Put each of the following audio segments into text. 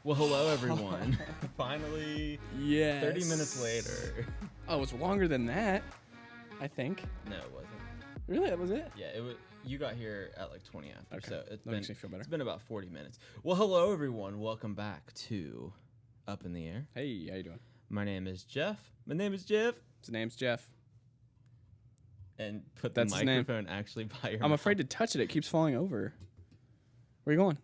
Well, hello everyone. Finally, Yes. 30 minutes later. Oh, it was longer than that, I think. No, it wasn't. Really? That was it? Yeah, it was. You got here at like 20 after, Okay. so That makes me feel better. It's been about 40 minutes. Well, hello everyone. Welcome back to Up in the Air. Hey, how you doing? My name is Jeff. His name's Jeff. And put That's the his name. microphone actually by your I'm mouth. afraid to touch it. It keeps falling over. Where you going?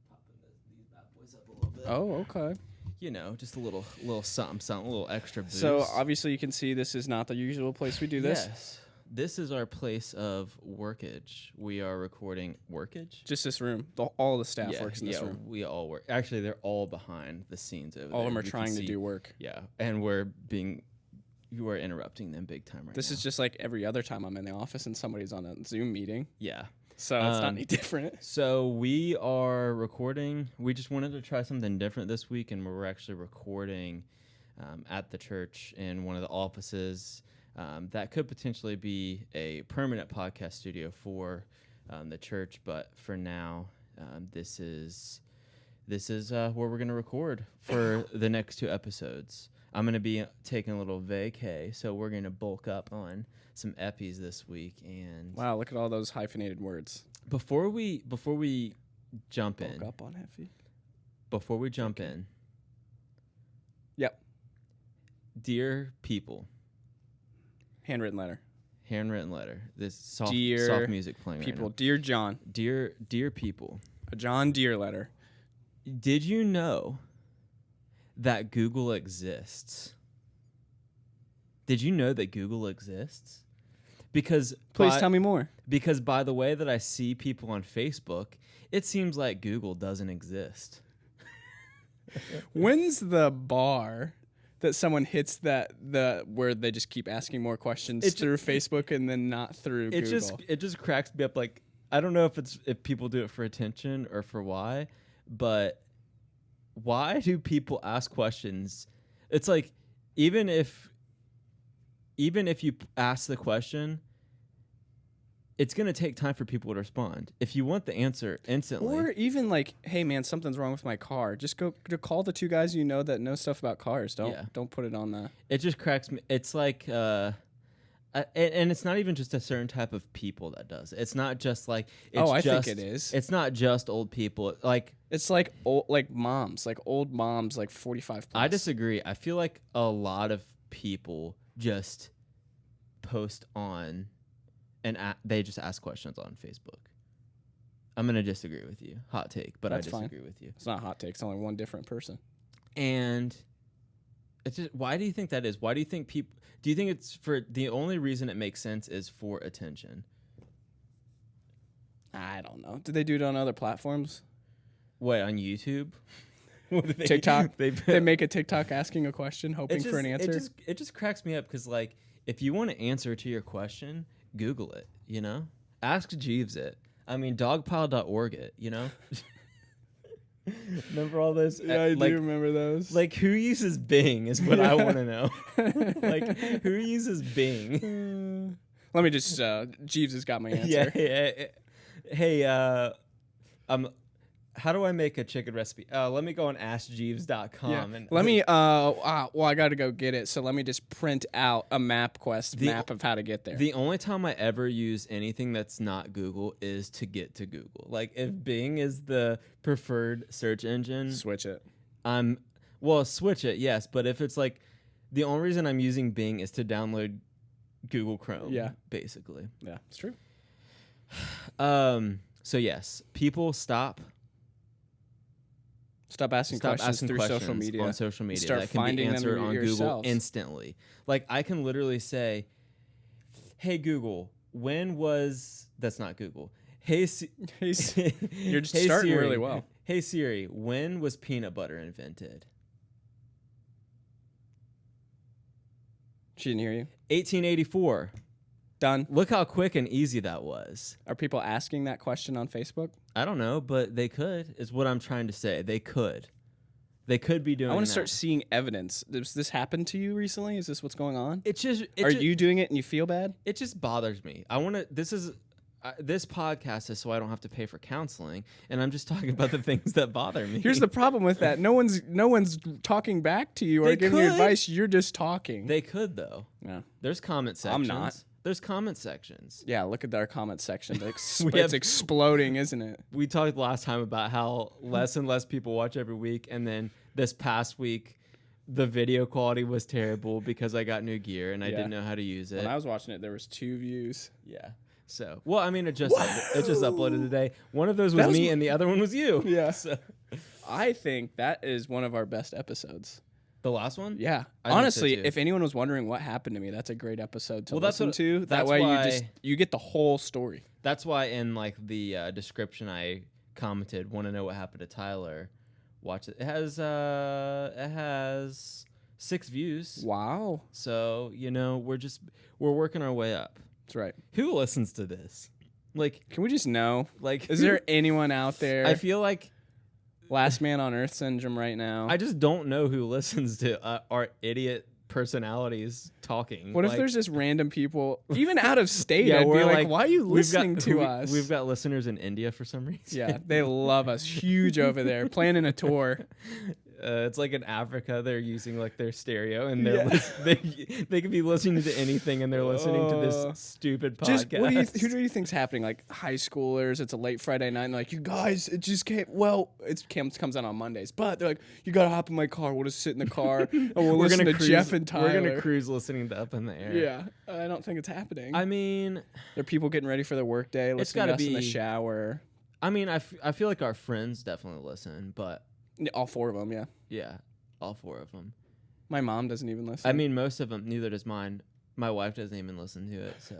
Popping these bad boys up a little bit. Oh, okay. You know, just a little something, a little extra boost. So obviously you can see this is not the usual place we do this. Yes. This is our place of workage. We are recording workage. Just this room. All the staff works in this room. We all work. Actually, they're all behind the scenes over there. All of them are You can trying to see- do work. Yeah, and you are interrupting them big time right This now. is just like every other time I'm in the office and somebody's on a Zoom meeting. Yeah. So it's not any different. So we are recording. We just wanted to try something different this week, and we're actually recording at the church in one of the offices. That could potentially be a permanent podcast studio for the church, but for now, this is where we're going to record for the next 2 episodes. I'm going to be taking a little vacay, so we're going to bulk up on some epis this week. And Wow, look at all those hyphenated words. before we jump Bulk in, up on heavy. before we jump in, Yep. dear people, Handwritten letter. handwritten letter. This soft Dear music playing People, right dear John, now. Dear people, a John Deere letter. did you know that Google exists? Did you know that Google exists? Because Please tell me more. Because by the way that I see people on Facebook, it seems like Google doesn't exist. When's the bar that someone hits where they just keep asking more questions through Facebook and then not through Google? It just cracks me up. Like, I don't know if people do it for attention or for why, but why do people ask questions? It's like even if you ask the question, it's going to take time for people to respond. If you want the answer instantly. Or even like, hey man, something's wrong with my car. Just go to call the 2 guys you know that know stuff about cars. Don't put it on that. It just cracks me. It's like, and it's not even just a certain type of people that does it. It's not just like. I think it is. It's not just old people. Like It's like old moms, like old moms, like 45 plus. I disagree. I feel like a lot of people just post on, and they just ask questions on Facebook. I'm gonna disagree with you. Hot take, but That's I fine. disagree with you. It's not hot take. It's only one different person. And it's just, why do you think that is? Why do you think people? Do you think it's for the only reason it makes sense is for attention? I don't know. Did they do it on other platforms? What, on YouTube? What do they- TikTok. They They make a TikTok asking a question, hoping for an answer. It just cracks me up because, like, if you want an answer to your question, Google it, you know? Ask Jeeves it. I mean, dogpile.org it, you know? Remember all those? I do remember those. Like, who uses Bing is what I want to know. Like, who uses Bing? Let me just, Jeeves has got my answer. Yeah. Hey, how do I make a chicken recipe? Let me go on AskJeeves.com. Yeah. And Let me, well, I got to go get it. So let me just print out a MapQuest map of how to get there. The only time I ever use anything that's not Google is to get to Google. Like, if Bing is the preferred search engine, Switch it. Switch it, yes. But if it's like, the only reason I'm using Bing is to download Google Chrome. Yeah. Basically. Yeah, it's true. So yes, people stop Stop asking through questions social media. on social media. Start that can be finding them answered on Google yourselves. instantly. Like, I can literally say, "Hey Google, when was?" That's not Google. Hey, You're just hey, starting Siri. really well. Hey Siri, when was peanut butter invented? She didn't hear you. 1884. Done. Look how quick and easy that was. Are people asking that question on Facebook? I don't know, but they could, is what I'm trying to say. They could. They could be doing I want to that. start seeing evidence. Does this happen to you recently? Is this what's going on? It just Are you doing it and you feel bad? It just bothers me. this podcast is so I don't have to pay for counseling, and I'm just talking about the things that bother me. Here's the problem with that. No one's talking back to you or They giving you could. advice. You're just talking. They could though. Yeah. There's comment sections. I'm not. There's comment sections. Yeah, look at our comment section. It's We have- exploding, isn't it? We talked last time about how less and less people watch every week, and then this past week, the video quality was terrible because I got new gear and I Yeah. didn't know how to use it. When I was watching it, there was 2 views. Yeah. So, well, I mean, it just uploaded today. One of those was me, and the other one was you. Yeah. So, I think that is one of our best episodes. the last one. Yeah. I think so, Honestly, too. if anyone was wondering what happened to me, that's a great episode to Well, that's listen what- to. That that's way why- you get the whole story. That's why in like the description I commented, want to know what happened to Tyler? Watch it. It has 6 views. Wow. So we're working our way up. That's right. Who listens to this? Like, Can we just know? like, Is there anyone out there? I feel like Last Man on Earth syndrome right now. I just don't know who listens to our idiot personalities talking. What if Like, there's just random people, even out of state? Yeah, I'd be we're like, like, why are you we've got- listening to we- us? We've got listeners in India for some reason. Yeah, they love us. Huge over there, planning a tour. It's like in Africa, they're using like their stereo, and they're Yeah. they could be listening to anything, and they're listening to Uh, this stupid podcast. Just who do you think's happening? Like high schoolers, it's a late Friday night, and like, you guys, it just can't. Well, it comes out on Mondays, but they're like, you gotta hop in my car. We'll just sit in the car and we'll We're listen gonna to cruise, Jeff and Tyler. We're gonna cruise listening to Up in the Air. Yeah, I don't think it's happening. I mean, There are people getting ready for their workday, listening to gotta us in the be- shower. I feel like our friends definitely listen, but Yeah, all 4 of them, yeah. yeah, all 4 of them. My mom doesn't even listen. I mean, most of them. Neither does mine. My wife doesn't even listen to it. So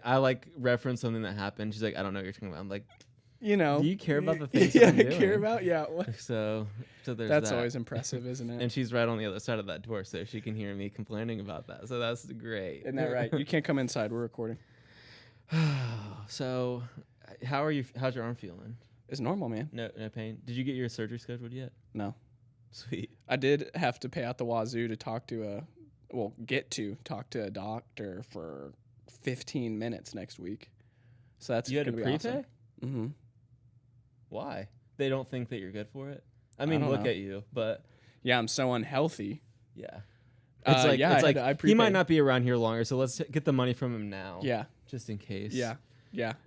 I like reference something that happened. She's like, I don't know what you're talking about. I'm like, you know, do you care about the things yeah, I'm doing? care about? Yeah. What? So there's That's that. always impressive, isn't it? And she's right on the other side of that door, so she can hear me complaining about that. So that's great. Isn't that right? You can't come inside. We're recording. So, how are you? How's your arm feeling? It's normal, man. No pain. Did you get your surgery scheduled yet? No. Sweet. I did have to pay out the wazoo to talk to a doctor for 15 minutes next week. So that's You had to gonna be prepay? awesome. Mm-hmm. Why? They don't think that you're good for it. I don't mean, look know. at you, but Yeah, I'm so unhealthy. yeah. It's like yeah, it's like I he might prepaid. not be around here longer, so let's get the money from him now. Yeah, Just in case. yeah.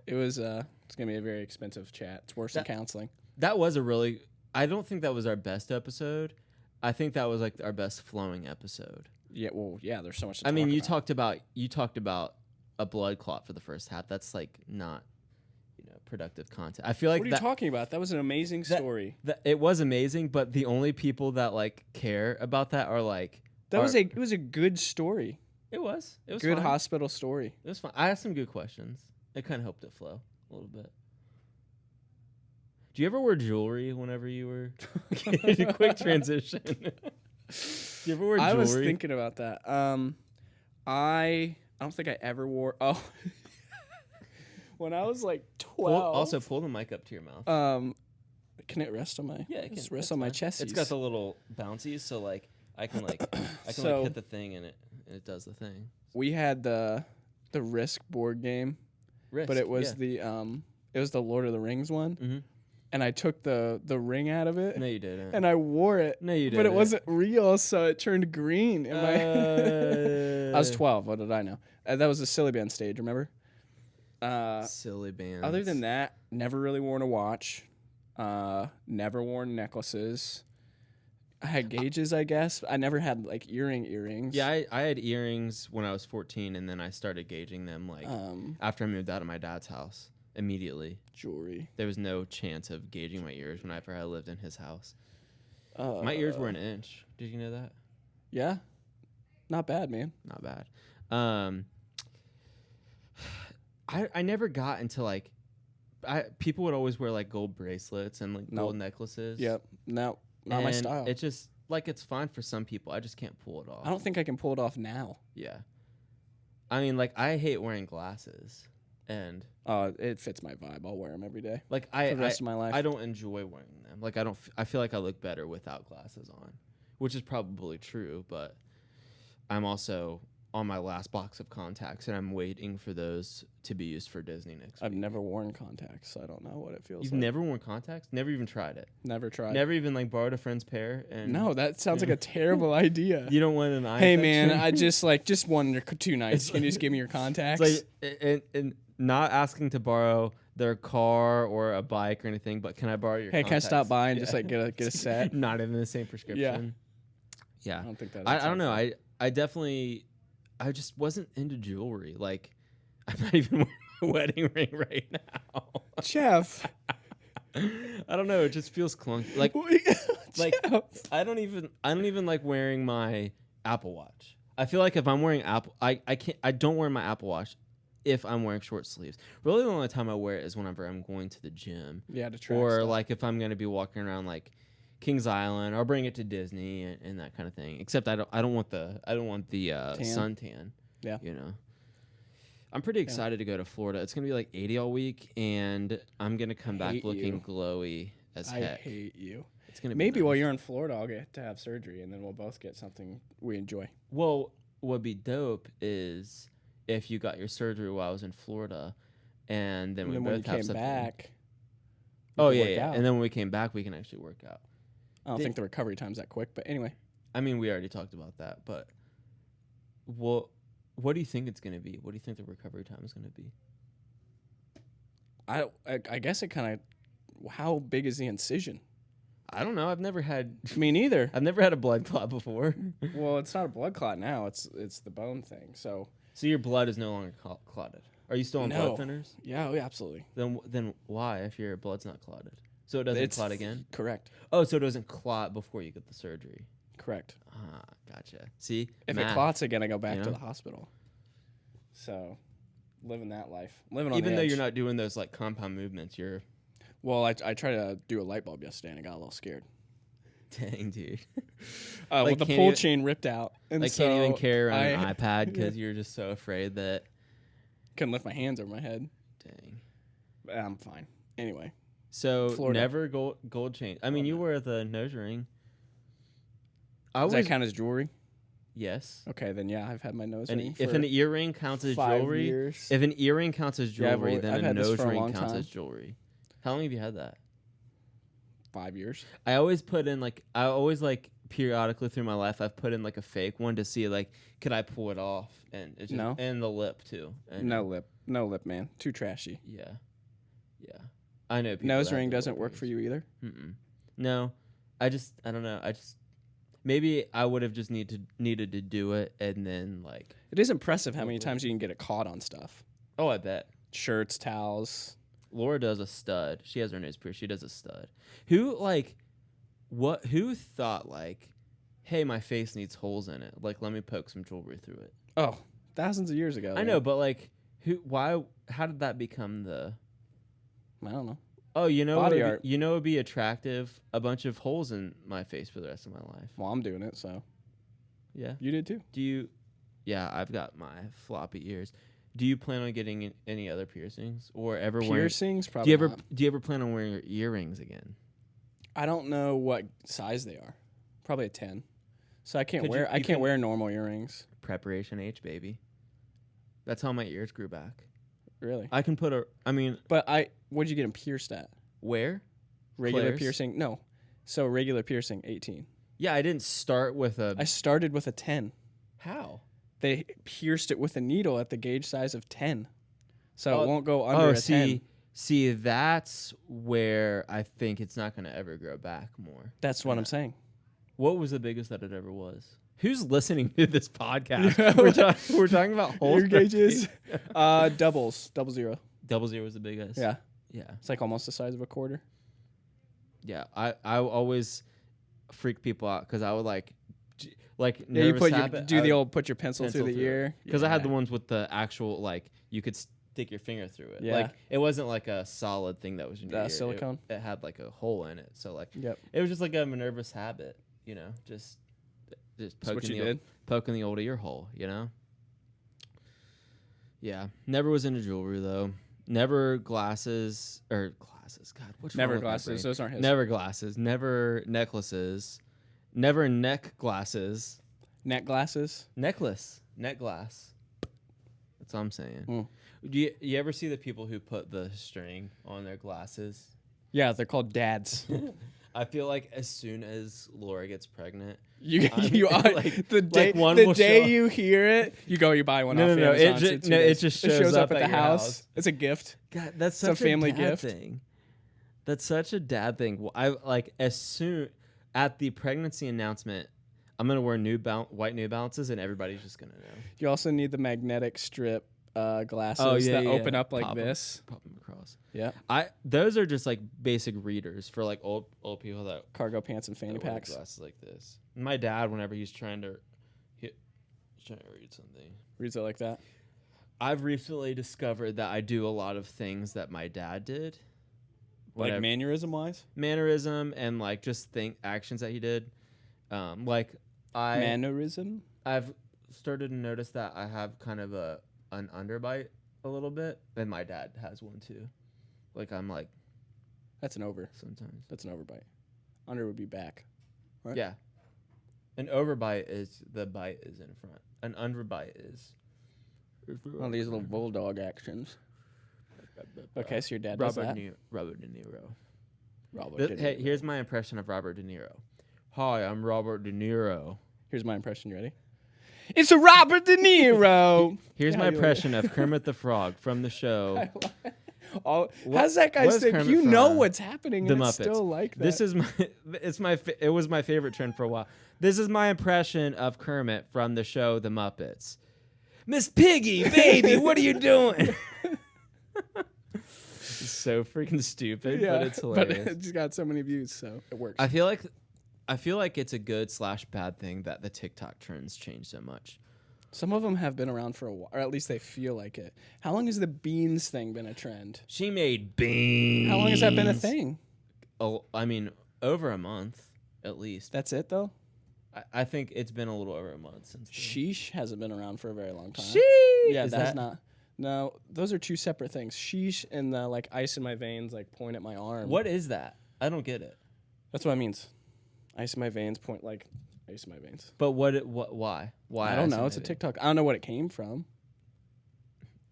It was. It's gonna be a very expensive chat. It's worse than counseling. That was a really. I don't think that was our best episode. I think that was like our best flowing episode. Yeah. Well, yeah. There's so much. To I mean, talk you about. talked about a blood clot for the first half. That's like not, productive content. I feel like What are you talking about? That was an amazing story. it was amazing, but the only people that like care about that are like It was a good story. It was Good fine. hospital story. It was fine. I asked some good questions. It kind of helped it flow a little bit. Do you ever wear jewelry whenever you were? Quick transition. Do you ever wear jewelry? I was thinking about that. I don't think I ever wore. Oh, when I was like 12. Also, pull the mic up to your mouth. Can it rest on my? Yeah, it just can. rest That's on my fine. chest. It's got the little bouncies, so like I can So- hit the thing and it does the thing. We had the Risk board game, but it was the Lord of the Rings one, Mm-hmm. and I took the ring out of it No, you didn't. and I wore it. No, you But didn't. it wasn't real, so it turned green. In my I was 12. What did I know? That was the Silly Band stage. Remember? Silly bands. Other than that, never really worn a watch. Never worn necklaces. I had gauges, I guess. I never had like earrings. Yeah, I had earrings when I was 14, and then I started gauging them like after I moved out of my dad's house. Immediately, Jewelry. there was no chance of gauging my ears whenever I lived in his house. My ears were an inch. Did you know that? Yeah. Not bad, man. Not bad. I never got into like, people would always wear like gold bracelets and like gold necklaces. Yep. No, not my And style. It just like it's fine for some people. I just can't pull it off. I don't think I can pull it off now. Yeah. I mean, like I hate wearing glasses, and It fits my vibe. I'll wear them every day like for the rest of my life. I don't enjoy wearing them. Like I feel like I look better without glasses on, which is probably true, but I'm also on my last box of contacts, and I'm waiting for those to be used for Disney next I've week. never worn contacts, so I don't know what it feels You've like. never worn contacts? Never even tried it? Never tried. Never even like borrowed a friend's pair? And No, that sounds Yeah. like a terrible idea. You don't want an eye Hey man, infection? I just 1 or 2 nights. Can you just give me your contacts? It's like and not asking to borrow their car or a bike or anything, but can I borrow your Hey, can I stop contacts? by and Yeah. just like get a set? Not even the same prescription. I Yeah. don't think that. I don't know. I definitely I just wasn't into jewelry. Like I'm not even wearing my wedding ring right now. Jeff. I don't know. It just feels clunky. Like like Jeff. I don't even like wearing my Apple Watch. I feel like if I'm wearing I don't wear my Apple Watch if I'm wearing short sleeves. Really, the only time I wear it is whenever I'm going to the gym, Yeah, to try. or like if I'm gonna be walking around like Kings Island. I'll bring it to Disney and that kind of thing. Except I don't want the suntan. Yeah. You know. I'm pretty excited to go to Florida. It's gonna be like 80 all week, and I'm gonna come back Hate looking you. glowy as I heck. hate you. It's gonna be Maybe while nice. you're in Florida, I'll get to have surgery, and then we'll both get something we enjoy. Well, what'd be dope is if you got your surgery while I was in Florida, and then And we then both when you have came something. back, Oh we yeah, could work yeah. out. And then when we came back, we can actually work out. I don't think the recovery time's that quick, but anyway. I mean, we already talked about that, but what do you think it's gonna be? What do you think the recovery time is gonna be? I guess it kind of. How big is the incision? I don't know. I've never had Me neither. a blood clot before. Well, it's not a blood clot now. It's the bone thing. So So your blood is no longer clotted. Are you still on No. blood thinners? yeah, oh, yeah, absolutely. Then why if your blood's not clotted? So it doesn't It's clot again? Correct. Oh, so it doesn't clot before you get the surgery. Correct. Ah, gotcha. See, If math. it clots again, I go back you to know? the hospital. So, living that life, living on Even the though edge. you're not doing those like compound movements, you're Well, I tried to do a light bulb yesterday and I got a little scared. dang, dude. Well, Like, the can't pull even- chain ripped out, and I can't even so carry around an I iPad because you're just so afraid that. couldn't lift my hands over my head. Dang. But I'm fine. Anyway, So Florida. never gold chain. I mean, Oh, you no. wear the nose ring. does that count as jewelry? Yes. Okay, then yeah, I've had my nose And ring if for an earring counts as 5 jewelry, years. if an earring counts as Yeah, I've jewelry, always- then I've a had this nose for a ring long counts time. as jewelry. How long have you had that? 5 years. I always put in I always periodically through my life I've put in like a fake one to see could I pull it off, and it's just, No. and the lip too. And No lip, man. Too trashy. Yeah. I know. People Nose that have ring the doesn't lip work for rings. you either. Mm-mm. No, I don't know. Maybe I would have just needed to do it, and then It is impressive how many Hopefully. times you can get it caught on stuff. oh, I bet. Shirts, towels. Laura does a stud. She has her nose pierced. She does a stud. Who who thought hey, my face needs holes in it. Let me poke some jewelry through it. Oh, thousands of years ago. I man. know, but how did that become the I don't know. Oh, you know, Body it'd be- art. you know, it'd be attractive. A bunch of holes in my face for the rest of my life. Well, I'm doing it, so Yeah. you did too. Do you? Yeah, I've got my floppy ears. Do you plan on getting any other piercings or ever wearing? Piercings, Do probably. you ever? not. Do you ever plan on wearing your earrings again? I don't know what size they are. Probably a 10. So I can't Could wear. you- I you can't can- wear normal earrings. Preparation H, baby. That's how my ears grew back. Really. I can put a. I mean, But what'd you get them pierced at? where? Regular Claire's? piercing? No. So regular piercing, 18. Yeah, I didn't start with a. I started with a 10. How? They pierced it with a needle at the gauge size of 10. So Oh, it won't go under a 10. see, that's where I think it's not going to ever grow back more. That's what I'm saying. What was the biggest that it ever was? Who's listening to this podcast? we're talking about holes Ear gauges. Doubles. 00. 00 was the biggest. Yeah. Yeah. It's like almost the size of a quarter. Yeah. I always freak people out because I would Yeah, you put habit, do the old put your pencil through the ear. because I had the Yeah. ones with the actual you could stick your finger through it. Yeah. It wasn't like a solid thing that was in your ear. Silicone? It had a hole in it. So Yep. it was just a nervous habit, just That's poking what you the did. poking the old ear hole, Yeah. Never was into jewelry though. Never glasses. God, what's Never wrong with my glasses. brain? Those aren't his. Never glasses. Never necklaces. Never neck glasses. Net glasses. Net glass. That's all I'm saying. Mm. Do you ever see the people who put the string on their glasses? Yeah, they're called dads. I feel like as soon as Laura gets pregnant, You are like- the day like one the will day show- you hear it, you buy one No, off no, Amazon. it just shows up at the at your house. house. It's a gift. God, that's It's a such family dad gift. thing. That's such a dad thing. I like as soon at the pregnancy announcement, I'm gonna wear white New Balances, and everybody's just gonna know. You also need the magnetic strip glasses yeah, that yeah, open yeah. up like Pop 'em. this. Pop them across. Yeah, Those are just like basic readers for like old people that cargo pants and fanny wear packs. glasses like this. My dad, whenever he's trying to read something. Reads it like that. I've recently discovered that I do a lot of things that my dad did. Like Whatever. mannerism wise? Mannerism and like just actions that he did. Like Mannerism? I've started to notice that I have kind of an underbite a little bit, and my dad has one too. Like I'm like That's an over. sometimes. That's an overbite. Under would be back. Right? Yeah. An overbite is the bite is in front. An underbite is One of these little bulldog actions. Okay, so your dad does that. Robert De Niro. Robert De Hey, Niro. here's my impression of Robert De Niro. Hi, I'm Robert De Niro. Here's my impression. You ready? It's a Robert De Niro. Here's Yeah, my you like- impression of Kermit the Frog from the show How's that guy what is think Kermit you know from? what's happening The and it's Muppets. still like that? This is my it was my favorite trend for a while. This is my impression of Kermit from the show The Muppets. Miss Piggy, baby, what are you doing? It's so freaking stupid, but it's hilarious. But it's got so many views, so it works. I feel like it's a good / bad thing that the TikTok trends change so much. Some of them have been around for a while, or at least they feel like it. How long has the beans thing been a trend? She made beans. How long has that been a thing? Oh, I mean, over a month at least. That's it, though? I think it's been a little over a month since. then. Sheesh hasn't been around for a very long time. Sheesh. Yeah, Is that's that- not. No, those are two separate things. Sheesh and the like ice in my veins, like point at my arm. What is that? I don't get it. That's what it means. Ice in my veins, point like ice in my veins. But why? Why? I don't know. assume It's a maybe. TikTok. I don't know what it came from.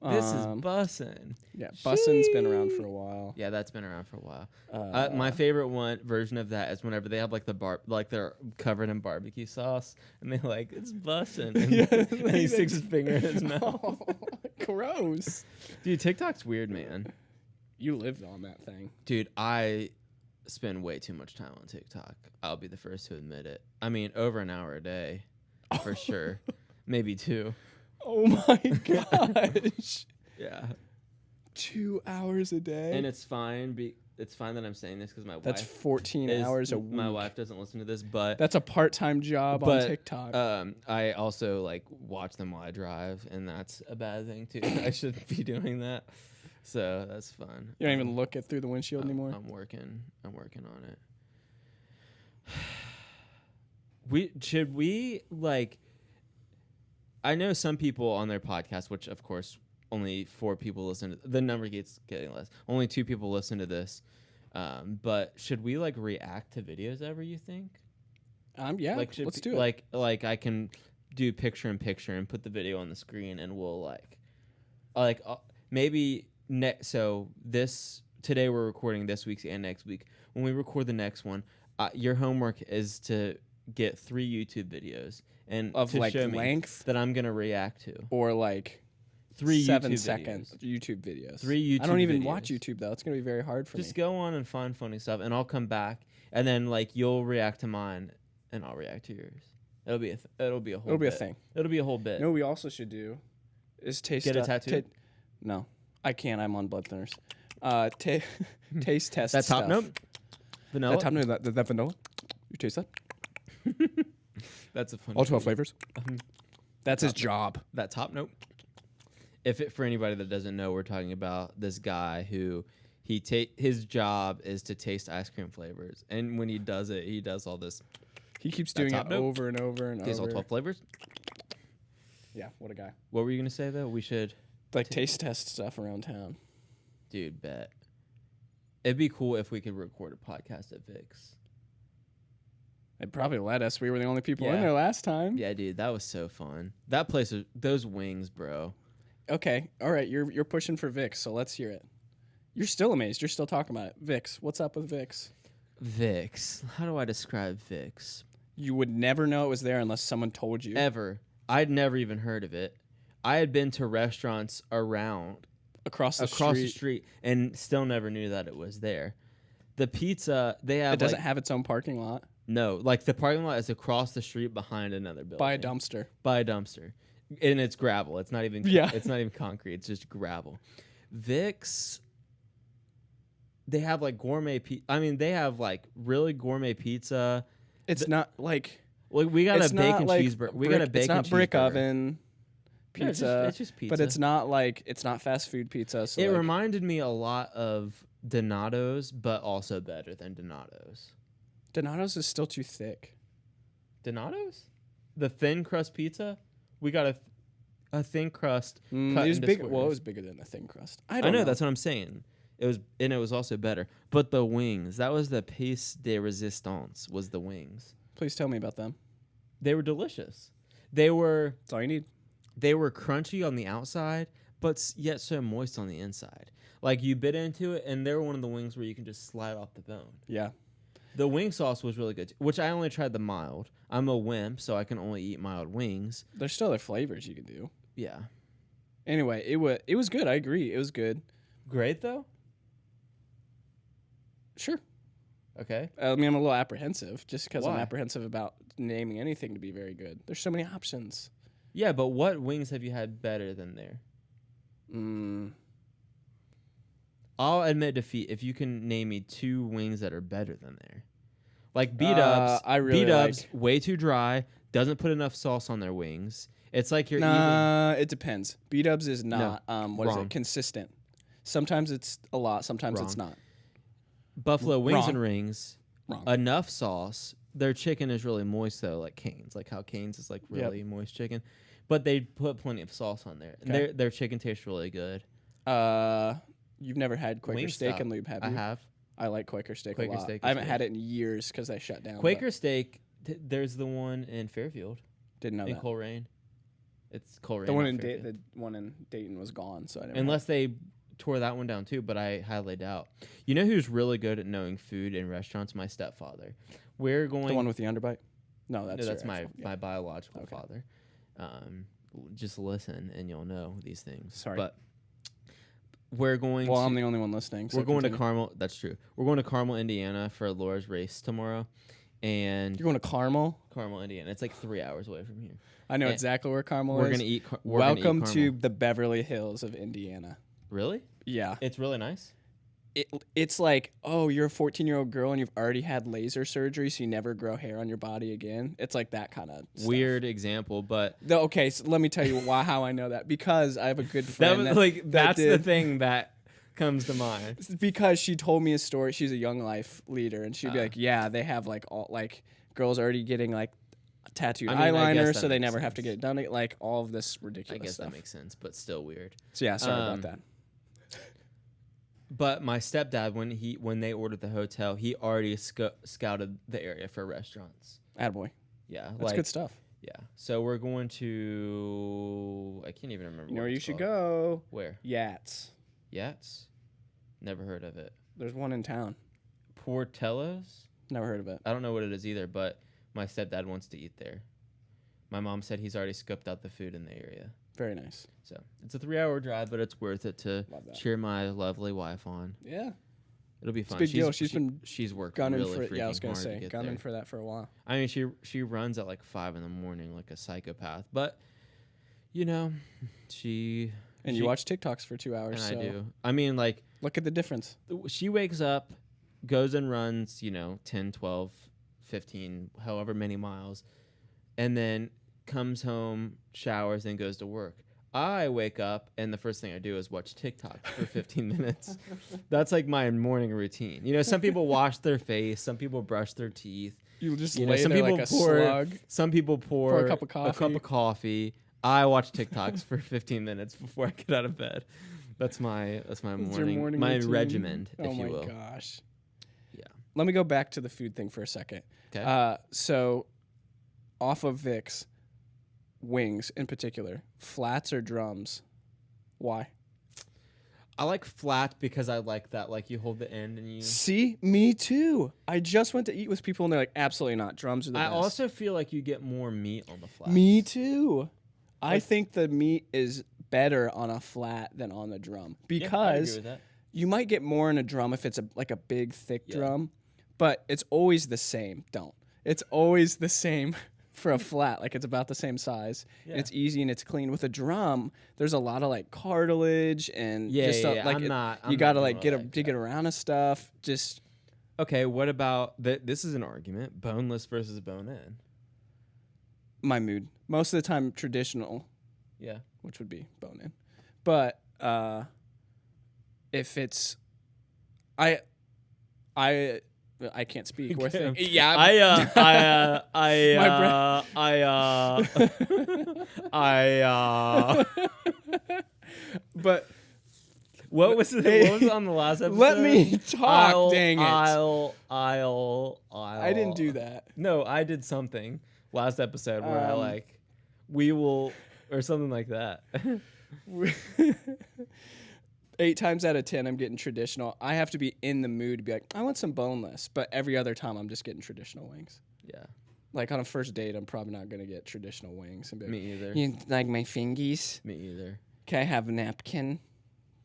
This is bussin'. Yeah, bussin's been around for a while. Yeah, that's been around for a while. My favorite version of that is whenever they have like they're covered in barbecue sauce and they like it's bussin', and, Yeah, and he sticks his finger in his mouth. Oh, gross. Dude, TikTok's weird, man. You lived on that thing. Dude, I spend way too much time on TikTok. I'll be the first to admit it. I mean, over an hour a day, for sure. Maybe 2. Oh my gosh. Yeah. 2 hours a day. And it's fine. It's fine that I'm saying this because my That's wife 14 hours a week. My wife doesn't listen to this, but That's a part-time job on TikTok. I also like watch them while I drive, and that's a bad thing too. I shouldn't be doing that. So that's fun. You don't even look it through the windshield anymore. I'm working on it. Should we like? I know some people on their podcast, which of course only 4 people listen to. The number keeps getting less. Only 2 people listen to this. But should we like react to videos ever? You think? Yeah. Like, Let's do it. Like I can do picture in picture and put the video on the screen, and we'll maybe so this today we're recording this week's and next week. When we record the next one, your homework is to get 3 YouTube videos and Of to like show me length that I'm gonna react to. or like 3 7-second YouTube videos. YouTube videos. 3 YouTube I don't even watch videos. YouTube though. It's gonna be very hard for Just me. go on and find funny stuff, and I'll come back, and then like you'll react to mine, and I'll react to yours. It'll be a whole. It'll be a bit. thing. It'll be a whole bit. You know what we also should do is taste Get a tattoo? No, I can't. I'm on blood thinners. Taste test. That top stuff. note, vanilla. That top note. That vanilla. You taste that? That's a funny. All 12 thing. flavors. That's his job. That top note. For anybody that doesn't know, we're talking about this guy who his job is to taste ice cream flavors, and when he does it, he does all this. He keeps doing top it note. over and over and Tastes all over. 12 flavors. Yeah, what a guy. What were you gonna say though? We should, Like taste test stuff around town. dude. Bet. It'd be cool if we could record a podcast at Vic's. They probably let us. We were the only people in Yeah. there last time. Yeah, dude, that was so fun. That place was those wings, bro. Okay. All right. You're pushing for Vicks, so let's hear it. You're still amazed. You're still talking about it. Vicks. What's up with Vicks? Vicks. How do I describe Vicks? You would never know it was there unless someone told you. Ever. I'd never even heard of it. I had been to restaurants around Across the street and still never knew that it was there. The pizza, they have It doesn't have its own parking lot. no, like the parking lot is across the street behind another building. By a dumpster. By a dumpster. And it's gravel. It's not even Yeah. it's not even concrete. It's just gravel. Vicks, they have like gourmet they have like really gourmet pizza. It's not like Like we got it's a not bacon like cheeseburger. We brick- got a bacon It's not brick cheeseburger. oven No, pizza. it's just pizza. But it's not like it's not fast food pizza. So It like, reminded me a lot of Donato's, but also better than Donato's. Donato's is still too thick. Donato's? The thin crust pizza? We got a thin crust cut It was into big. Well, it squares. was bigger than the thin crust. I I don't know, know. that's what I'm saying. It was also better. But the wings, that was the piece de resistance, was the wings. Please tell me about them. They were delicious. They were That's all you need. crunchy on the outside, but yet so moist on the inside. Like you bit into it, and they're one of the wings where you can just slide off the bone. Yeah. The wing sauce was really good, which I only tried the mild. I'm a wimp, so I can only eat mild wings. There's still other flavors you can do. Yeah. Anyway, it was good. I agree. It was good. Great, though? Sure. Okay. I mean, I'm a little apprehensive just because I'm Why? apprehensive about naming anything to be very good. There's so many options. Yeah, but what wings have you had better than there? I'll admit defeat if you can name me 2 wings that are better than there. Like B-Dubs. I really B-Dubs, like- way too dry, doesn't put enough sauce on their wings. It's like you're eating... Nah, it depends. B-Dubs is not, what is Wrong. it, consistent. Sometimes it's a lot, sometimes it's Wrong. not. Buffalo Wings Wrong. and Rings, Wrong. enough sauce. Their chicken is really moist, though, like Cane's. Like how Cane's is like Yep. really moist chicken. But they put plenty of sauce on there. And Okay. their chicken tastes really good. You've never had Quaker Steak Wingstop. and Lube, have you? I have. I like Quaker Steak Quaker a lot. Steak is I haven't good. had it in years because they shut down. Quaker Steak, there's the one in Fairfield, but didn't know in that. Coleraine. It's Coleraine. The one not in Fairfield. the one in Dayton was gone, so I didn't. Unless they tore that one down too, but I highly doubt. You know who's really good at knowing food in restaurants? My stepfather. We're going. the one with the underbite. No, No, that's that's your my actual- yeah. my biological Okay. father. Just listen and you'll know these things. Sorry. But we're going. Well, to, I'm the only one listening. So we're going to continue. Carmel. That's true. We're going to Carmel, Indiana for Laura's race tomorrow, and You're going to Carmel. Carmel, Indiana. It's like 3 hours away from here. I know And exactly where Carmel We're is. gonna eat. We're gonna eat Welcome to Carmel. the Beverly Hills of Indiana. Really? Yeah. It's really nice. It's like, oh, you're a 14-year-old girl and you've already had laser surgery, so you never grow hair on your body again. It's like that kind of Weird example, but Okay, so let me tell you how I know that. Because I have a good that friend. was like that's the did- thing that comes to mind. Because she told me a story. She's a Young Life leader, and she'd be like, "Yeah, they have like all like girls already getting like tattooed I mean, I guess eyeliner, that so they makes never have to sense. get it done. Like all of this ridiculous I guess stuff. that makes sense, but still weird. So yeah, sorry Um, about that. But my stepdad, when they ordered the hotel, he already scouted the area for restaurants. Attaboy. Yeah, That's good stuff. Yeah, so we're going to. I can't even remember. You know what where you it's should called. go? Where? Yats. Yats. Never heard of it. There's one in town. Portello's. Never heard of it. I don't know what it is either, but my stepdad wants to eat there. My mom said he's already scoped out the food in the area. Very nice. So it's a 3-hour drive, but it's worth it to Love that. cheer my lovely wife on. Yeah. It'll be It's a fun. big deal. She's been she's worked gunning really for it. freaking Yeah, I was gonna hard to say get gunning there. for that for a while. I mean, she runs at like 5 a.m. like a psychopath, but you know, she And she- you watch TikToks for 2 hours. and so I do. I mean, like Look at the difference. she wakes up, goes and runs, 10, 12, 15, however many miles, and then comes home, showers, and goes to work. I wake up and the first thing I do is watch TikTok for 15 minutes. That's like my morning routine. Some people wash their face, some people brush their teeth. You just You know, lay some there people like a pour- slug. Some people pour a cup of coffee. I watch TikToks for 15 minutes before I get out of bed. That's my That's your morning morning my routine? regimen, if oh you my will. gosh. Yeah. let me go back to the food thing for a second. Okay. So off of Vic's, wings in particular, flats or drums? Why? I like flat because I like that. Like you hold the end and you. See, me too. I just went to eat with people and they're like, absolutely not. Drums are the I best. also feel like you get more meat on the flat. Me too. I Like- think the meat is better on a flat than on the drum because with that. you might get more in a drum if it's like a big thick Yeah. drum, but it's always the same. It's always the same for a flat. Like it's about the same size. Yeah. And it's easy and it's clean. With a drum, there's a lot of like cartilage and Yeah, just yeah, like I'm not you gotta doing like all get that dig it around and stuff. Just Okay, what about this is an argument, boneless versus bone-in. my mood. Most of the time traditional, Yeah. which would be bone in. But if it's I can't speak. What's the- Okay. yeah. But What was it on the last episode? let me talk, dang it. I didn't do that. No, I did something last episode where I like we will or something like that. 8 times out of 10, I'm getting traditional. I have to be in the mood to be like, I want some boneless. But every other time, I'm just getting traditional wings. Yeah. Like on a first date, I'm probably not going to get traditional wings. And be like, Me either. you like my fingies? Me either. Can I have a napkin?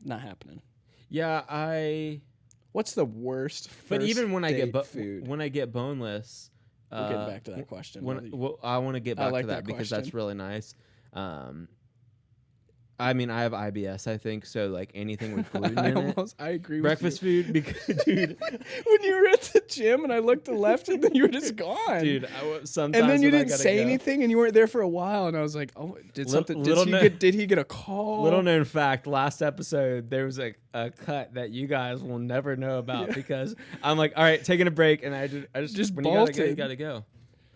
Not happening. Yeah, What's the worst but first even when I get date food? when I get boneless, We're getting back to that question. I want to get back like to that that because question. that's really nice. I mean, I have IBS, I think, so like anything with gluten in it. I agree Breakfast with you. food, because, dude, When you were at the gym and I looked to the left and then you were just gone. dude, sometimes And then you when I didn't gotta say go- anything and you weren't there for a while and I was like, oh, did Little kno- he get a call? Little known fact, last episode there was a cut that you guys will never know about because I'm like, all right, taking a break, and I just when you bolted. gotta go.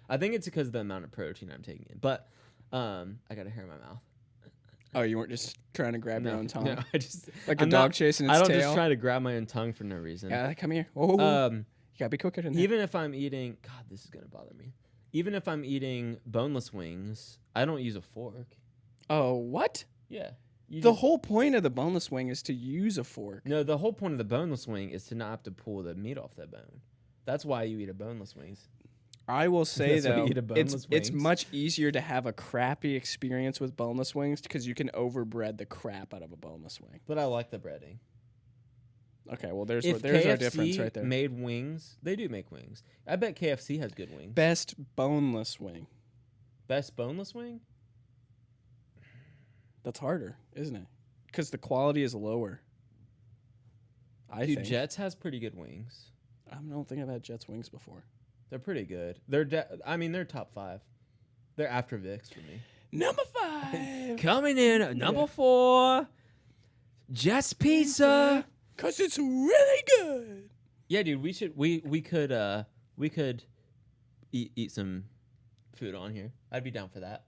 I think it's because of the amount of protein I'm taking in, but I got a hair in my mouth. Oh, you weren't just trying to grab your own tongue? No, I just Like I'm a dog not- chasing its I don't tail? just try to grab my own tongue for no reason. Yeah, come here. Oh, you gotta be quicker than that. Even if I'm eating, God, this is gonna bother me. Even if I'm eating boneless wings, I don't use a fork. Oh, what? Yeah. The whole point of the boneless wing is to use a fork. No, the whole point of the boneless wing is to not have to pull the meat off that bone. That's why you eat a boneless wings. I will say That's why you though, eat a boneless it's wings. much easier to have a crappy experience with boneless wings because you can overbread the crap out of a boneless wing. But I like the breading. Okay, well there's If there's KFC our difference right there. made wings, they do make wings. I bet KFC has good wings. Best boneless wing. Best boneless wing? That's harder, isn't it? Because the quality is lower. I Dude, think. Jets has pretty good wings. I don't think I've had Jets wings before. They're pretty good. They're they're top 5. They're after Vic's for me. Number 5. Coming in at number 4, Jets Pizza. Cause it's really good. Yeah, dude, we could eat some food on here. I'd be down for that.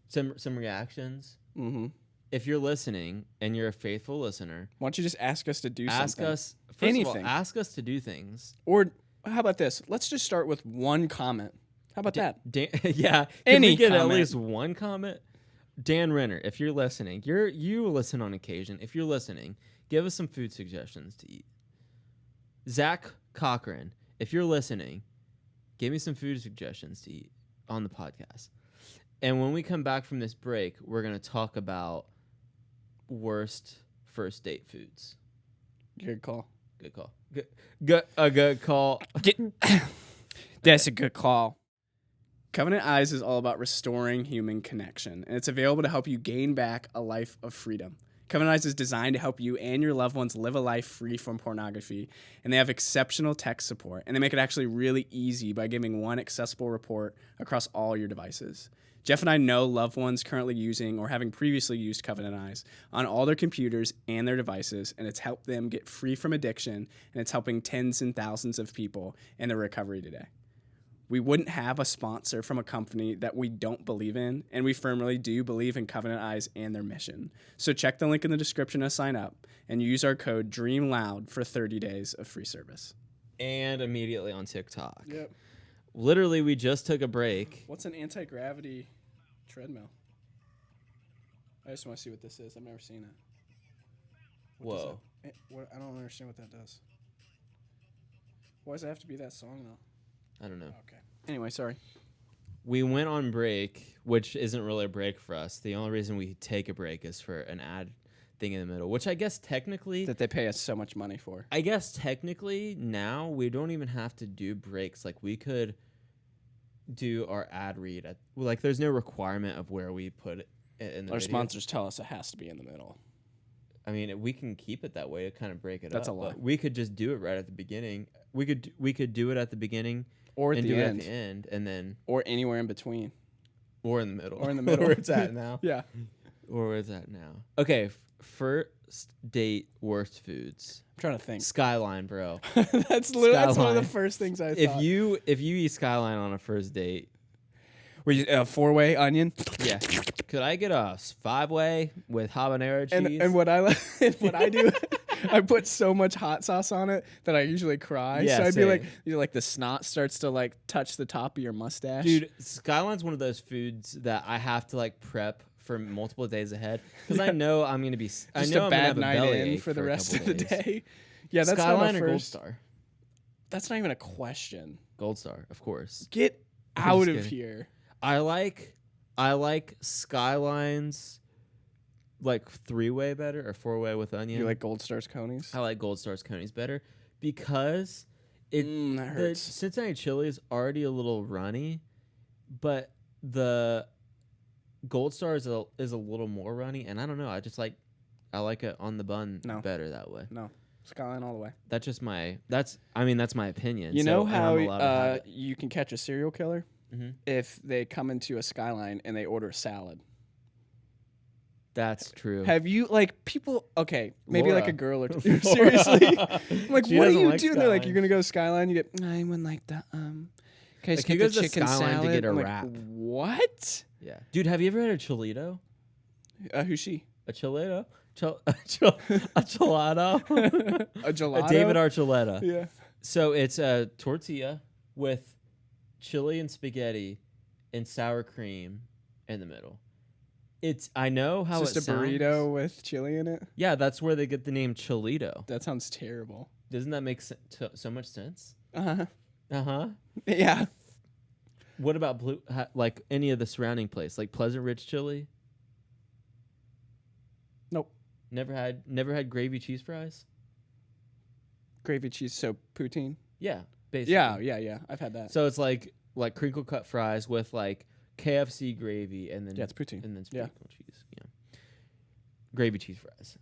Some reactions. Mm-hmm. If you're listening and you're a faithful listener, Why don't you just ask us to do ask something? us first of all, Anything. ask us to do things. Or how about this? Let's just start with one comment. How about that? Yeah, can Any we get comment. at least one comment? Dan Renner, if you're listening, you listen on occasion. If you're listening, give us some food suggestions to eat. Zach Cochran, if you're listening, give me some food suggestions to eat on the podcast. And when we come back from this break, we're going to talk about worst first date foods. Good call. Good call. Good call. That's a good call. Covenant Eyes is all about restoring human connection, and it's available to help you gain back a life of freedom. Covenant Eyes is designed to help you and your loved ones live a life free from pornography, and they have exceptional tech support, and they make it actually really easy by giving one accessible report across all your devices. Jeff and I know loved ones currently using or having previously used Covenant Eyes on all their computers and their devices, and it's helped them get free from addiction, and it's helping tens and thousands of people in their recovery today. We wouldn't have a sponsor from a company that we don't believe in, and we firmly do believe in Covenant Eyes and their mission. So check the link in the description to sign up and use our code DREAMLOUD for 30 days of free service. and immediately on TikTok. Yep. Literally, we just took a break. What's an anti-gravity treadmill? I just want to see what this is. I've never seen it. What does Whoa. I don't understand what that does. Why does it have to be that song, though? I don't know. Okay. Anyway, sorry. We went on break, which isn't really a break for us. The only reason we take a break is for an ad thing in the middle, which I guess technically... That they pay us so much money for. I guess technically now we don't even have to do breaks. Like, we could do our ad read at... Like, there's no requirement of where we put it in the Our video. sponsors tell us it has to be in the middle. I mean, we can keep it that way to kind of break it That's up. a lot. But we could just do it right at the beginning. We could do it at the beginning Or at and the do end. it at the end, and then Or anywhere in between. or in the middle, Or in the middle. where it's at now, Yeah. or where it's at now. Okay, first date worst foods. I'm trying to think. Skyline, bro. That's literally that's one of the Skyline. first things I If thought. you eat Skyline on a first date, Four-way onion. yeah, could I get a 5-way with habanero cheese? And what I what I do, I put so much hot sauce on it that I usually cry. Yeah, so I'd be same. like, like the snot starts to like touch the top of your mustache. Dude, Skyline's one of those foods that I have to like prep for multiple days ahead because I know I'm gonna be. I just know a I'm bad gonna have night a in bellyache for the a rest couple of the days. day. Yeah, that's Skyline not or a Gold first. Star? That's not even a question. Gold Star, of course. Get I'm out just of kidding. here. I like Skyline's like 3-way better or 4-way with onion. You like Gold Star's conies? I like Gold Star's conies better because it That the hurts. Cincinnati chili is already a little runny, but the Gold Star is a little more runny, and I don't know. I like it on the bun No. better that way. No, Skyline all the way. That's just that's my opinion. You so- know and how I'm allowed to have it. you can catch a serial killer Mhm. if they come into a Skyline and they order a salad. That's true. Have you like people? Okay, maybe like Laura. a girl or two. Seriously, I'm like, She what are doesn't you like doing? They're like, Skyline. you're gonna go Skyline. You get, I would like the Can I Like, just he get the goes to chicken Skyline to salad? get a I'm like, wrap. what? Yeah, dude, have you ever had a Cholito? Who's she? A Cholito? A gelato? A gelato. A David Archuleta. Yeah. So it's a tortilla with chili and spaghetti and sour cream in the middle. I know how It's it just a sounds. burrito with chili in it. Yeah, that's where they get the name Cholito. That sounds terrible. Doesn't that make so much sense? Uh-huh. Uh-huh. Yeah. What about like any of the surrounding place, like Pleasant Ridge chili? Nope. Never had gravy cheese fries? Gravy cheese soap poutine. Yeah, basically. Yeah. I've had that. So it's like crinkle cut fries with like KFC gravy and then Yeah, it's poutine. and then Yeah. sprinkle cheese. Yeah. Gravy cheese fries.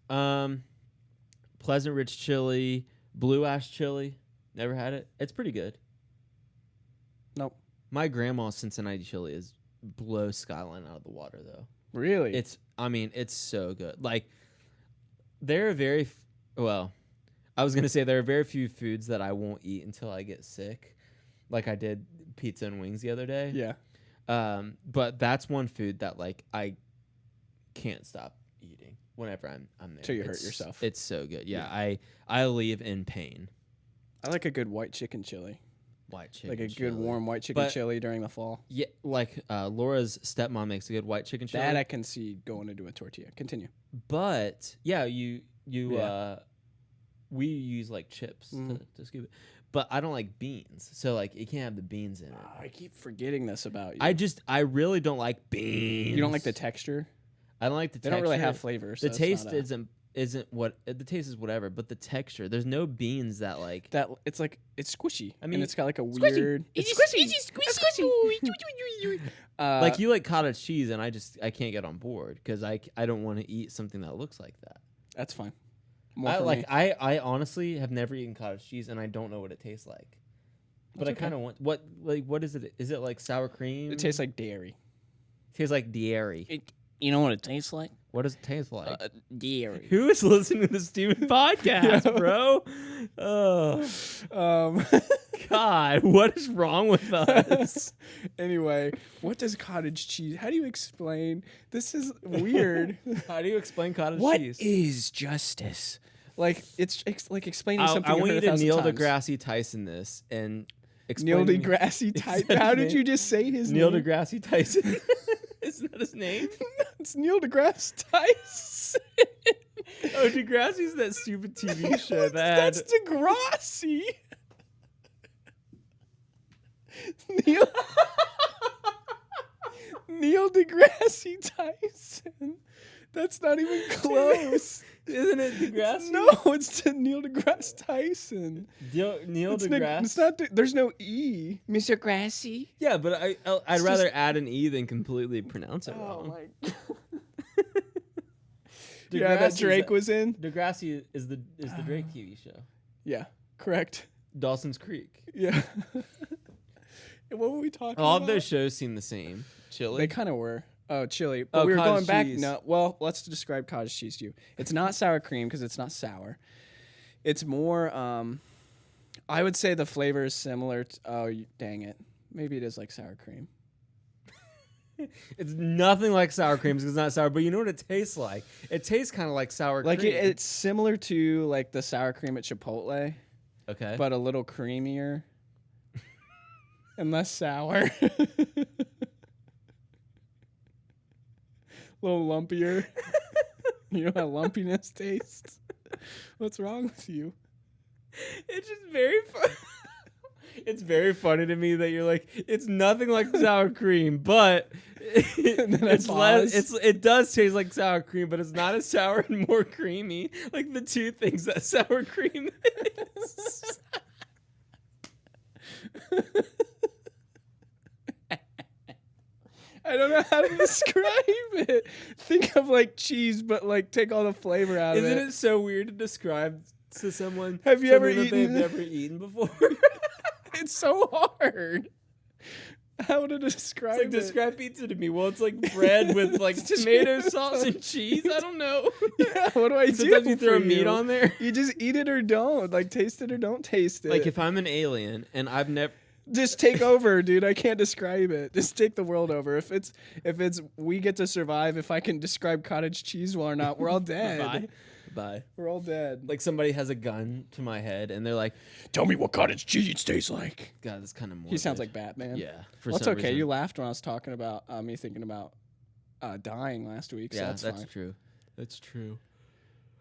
Pleasant Ridge chili, Blue Ash chili. Never had it. It's pretty good. Nope. My grandma's Cincinnati chili blows Skyline out of the water though. Really? It's so good. Like there are I was going to say there are very few foods that I won't eat until I get sick. Like I did pizza and wings the other day. yeah. But that's one food that like I can't stop eating whenever I'm there. Till you hurt yourself. It's so good. Yeah, I leave in pain. I like a good white chicken chili. White chicken. Like a chili. good warm white chicken But- chili during the fall. Yeah, like Laura's stepmom makes a good white chicken chili. That I can see going into a tortilla. Continue. But yeah, you Yeah. we use like chips to scoop it. But I don't like beans. So like it can't have the beans in it. I keep forgetting this about you. I really don't like beans. You don't like the texture? I don't like the They texture. don't really have flavor. So The it's taste not a- isn't what the taste is whatever, but the texture. There's no beans that like that it's like it's squishy. I mean, and it's got like a weird. It's squishy. like you like cottage cheese, and I can't get on board because I don't want to eat something that looks like that. That's fine. More for me. I honestly have never eaten cottage cheese, and I don't know what it tastes like. But That's I kind of want what is it? Is it like sour cream? It tastes like dairy. tastes like dairy. You know what it tastes like? What does it taste like? Dairy. Who is listening to this stupid podcast, Yeah. bro? Oh Um, God, what is wrong with us? anyway, what does cottage cheese? How do you explain? This is weird. How do you explain cottage What cheese? is justice? It's like explaining something. I want you heard to 1,000 Neil times. deGrasse Tyson this and Neil explain to me- deGrasse Is Tyson. that How his did name? you just say his Neil name? deGrasse Tyson. Isn't that his name? It's Neil deGrasse Tyson. Oh, Degrassi's that stupid TV show that had. That's Degrassi. Neil Neil deGrasse Tyson. That's not even close. Isn't it Degrassi? No, it's to Neil deGrasse Tyson. Neil It's deGrasse. not. There's no E. Mr. Grassy. Yeah, but I'd It's rather just- add an E than completely pronounce it Oh wrong. my god. Yeah, that Degrassi's Drake was in. Degrassi is the Drake TV show. Yeah, correct. Dawson's Creek. Yeah. What were we talking All about? of those shows seem the same. Chili. They kind of were. Oh, chili. But Oh, we were cottage going back. cheese. No, well, let's describe cottage cheese to you. It's not sour cream because it's not sour. It's more. I would say the flavor is similar. Dang it. Maybe it is like sour cream. It's nothing like sour cream because it's not sour. But you know what it tastes like? It tastes kind of like sour Like cream. it's similar to like the sour cream at Chipotle, Okay. but a little creamier and less sour. A little lumpier. You know how lumpiness tastes? What's wrong with you? It's just very fun. It's very funny to me that you're like, it's nothing like sour cream, but And then I it's less. pause. It does taste like sour cream, but it's not as sour and more creamy. Like the two things that sour cream is. I don't know how to describe it. Think of like cheese, but like take all the flavor out of Isn't it. it so weird to describe to someone? Have you ever something that eaten- they've never eaten before? It's so hard. How to describe It's like it? describe pizza to me. Well, it's like bread with like It's tomato just- sauce and cheese. I don't know. Yeah, what do I do? Sometimes you throw for meat you? on there. You just eat it or don't. Like taste it or don't taste it. Like if I'm an alien and I've never. just take over, dude. I can't describe it. Just take the world over. If it's we get to survive, if I can describe cottage cheese well or not, we're all dead. Bye. We're all dead. Like somebody has a gun to my head and they're like, Tell me what cottage cheese tastes like. God, that's kind of more. He sounds like Batman. Yeah. For Well, it's some okay. reason. You laughed when I was talking about me thinking about dying last week. So Yeah, that's fine. true. That's true.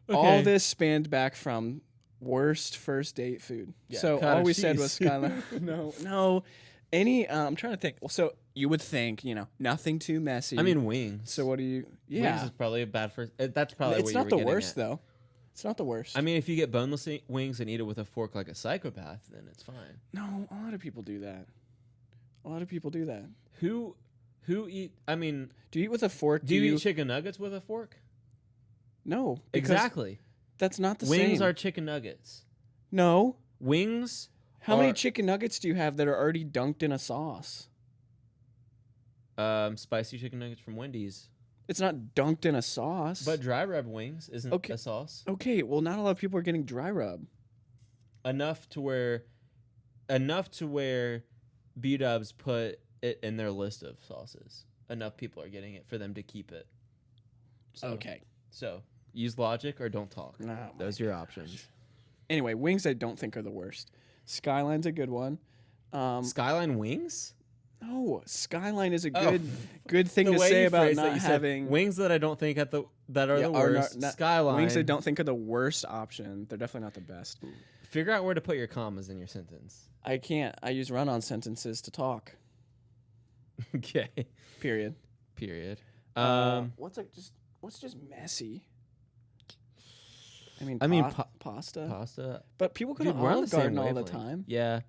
All this spanned back from worst first date food. Yeah, so all cottage we said was cheese. Skyline. no. Any I'm trying to think. Well, so you would think, nothing too messy. I mean, wings. so what do you? Wings Yeah, is probably a bad first. That's probably it's what not you the were getting worst at. though. It's not the worst. I mean, if you get boneless wings and eat it with a fork like a psychopath, then it's fine. no, a lot of people do that. Who eat? I mean, Do you eat with a fork? do you eat chicken nuggets with a fork? No, because Exactly. That's not the Wings same. are chicken nuggets. No. Wings. How many are- chicken nuggets do you have that are already dunked in a sauce? Spicy chicken nuggets from Wendy's. It's not dunked in a sauce. But dry rub wings isn't Okay. a sauce. okay, well, not a lot of people are getting dry rub. Enough to where B-Dubs put it in their list of sauces. Enough people are getting it for them to keep it. So, Okay. So use logic or don't talk. Nah, Those are your options. Anyway, wings I don't think are the worst. Skyline's a good one. Skyline wings? No, Skyline is a Oh. good thing The to way say you about phrased that, not you said having wings that I don't think that are Yeah, the are not- worst. not- Skyline. wings I don't think are the worst option. They're definitely not the best. Figure out where to put your commas in your sentence. I can't. I use run-on sentences to talk. Okay. Period. Period. What's just messy? I mean, pasta. Pasta. But people go Dude, to we're on Olive the same Garden all the wavelength. time. Yeah.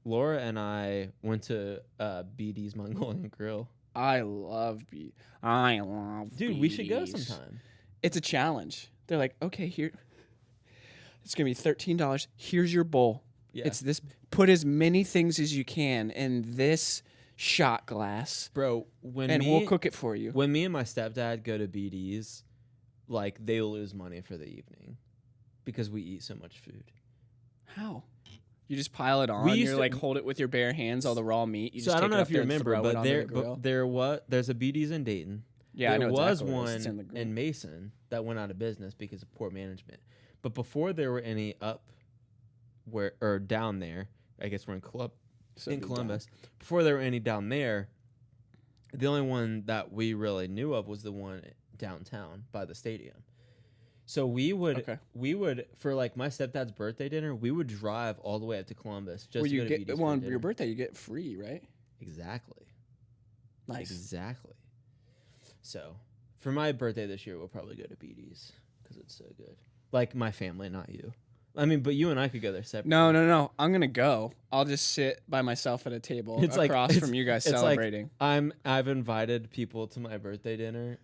Laura and I went to BD's Mongolian Grill. I love Dude, we should go BDs. sometime. It's a challenge. They're like, okay, here. It's gonna be $13. Here's your bowl. Yeah. It's this. Put as many things as you can in this shot glass, Bro, when and me, we'll cook it for you. when me and my stepdad go to BD's, like they lose money for the evening because we eat so much food. How? You just pile it on. We You used to- like hold it with your bare hands, all the raw meat. You So just I don't take know it if up you there and remember, throw it but onto the grill. there's a BD's in Dayton. Yeah, I know there was exactly what it is. one It's in the grill. in Mason that went out of business because of poor management. But before there were any up where or down there, I guess we're in Columbus. Before there were any down there, the only one that we really knew of was the one downtown by the stadium. So we would for like my stepdad's birthday dinner, we would drive all the way up to Columbus just to you go to get BD's on for your dinner. birthday, you get free, right? Exactly. Nice. Exactly. So for my birthday this year, we'll probably go to BD's because it's so good. Like my family, not you. I mean, but you and I could go there separately. No. I'm gonna go. I'll just sit by myself at a table across from you guys it's celebrating. Like I've invited people to my birthday dinner,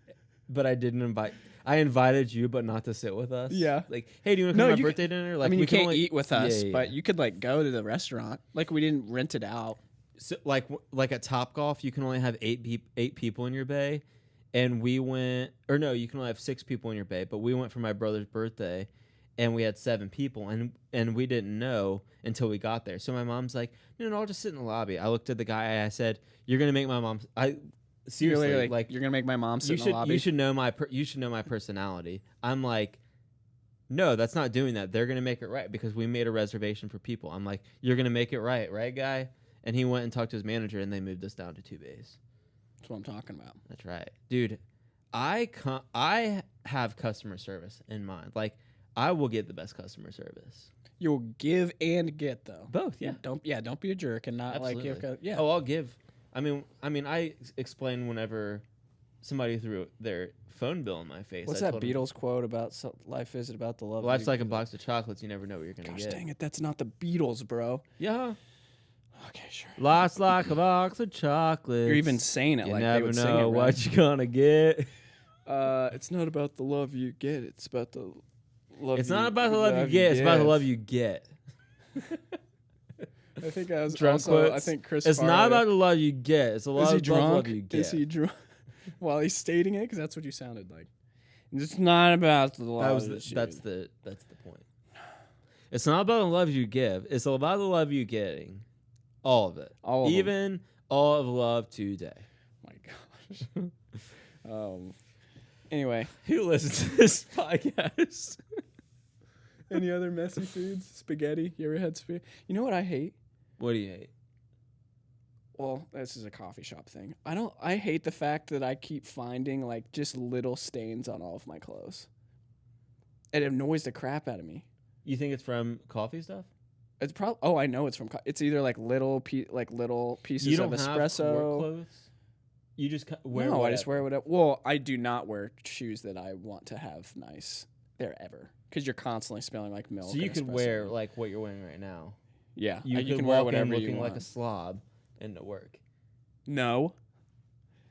but I didn't invite. I invited you, but not to sit with us. Yeah. Like, hey, do you want to come to my birthday dinner? Like, I mean, we you can can't only eat with us, Yeah. but you could like go to the restaurant. Like we didn't rent it out. So, like at Topgolf, you can only have eight people in your bay, and we went. Or no, you can only have 6 people in your bay. But we went for my brother's birthday, and we had 7 people, and we didn't know until we got there. So my mom's like, no, I'll just sit in the lobby. I looked at the guy. I said, you're gonna make my mom. Seriously, like you're gonna make my mom sit in the lobby. You should know my personality. I'm like, no, that's not doing that. They're gonna make it right because we made a reservation for people. I'm like, you're gonna make it right, guy? And he went and talked to his manager, and they moved us down to 2 bays. That's what I'm talking about. That's right, dude. I have customer service in mind. Like, I will get the best customer service. You'll give and get though. Both, yeah. Don't be a jerk and not Absolutely. like yeah. Oh, I'll give. I mean, I explain whenever somebody threw their phone bill in my face. What's I that told 'em, Beatles quote about life is about the love? life's like a box of chocolates. You never know what you're gonna Gosh get. dang it, that's not the Beatles, bro. Yeah. Okay, sure. Life's like a box of chocolates. You're even saying it You like they never would sing it, know right? what you're gonna get. It's not about the love you get. It's about the love. It's not about the love you get. It's about the love you get. I think I was Drunk also. quotes. I think Chris. It's not Farley- about the love you get. It's a lot Is he of drunk? love you get. Is he drunk while he's stating it? Because that's what you sounded like. It's not about the love. That's the point. It's not about the love you give. It's about the love you getting. All of it. All of them. Even all of love today. My gosh. Anyway, Who listens to this podcast? any other messy foods? Spaghetti. You ever had spaghetti? You know what I hate? What do you hate? Well, this is a coffee shop thing. I hate the fact that I keep finding like just little stains on all of my clothes. It annoys the crap out of me. You think it's from coffee stuff? It's probably. Oh, I know it's from. It's either like little pieces You don't of have espresso. work clothes? You just wear No, I whatever. just wear whatever. Well, I do not wear shoes that I want to have nice there ever because you're constantly smelling like milk. So you and could espresso. wear like what you're wearing right now. Yeah, You you could can wear walk whatever in you looking want. like a slob into work. No,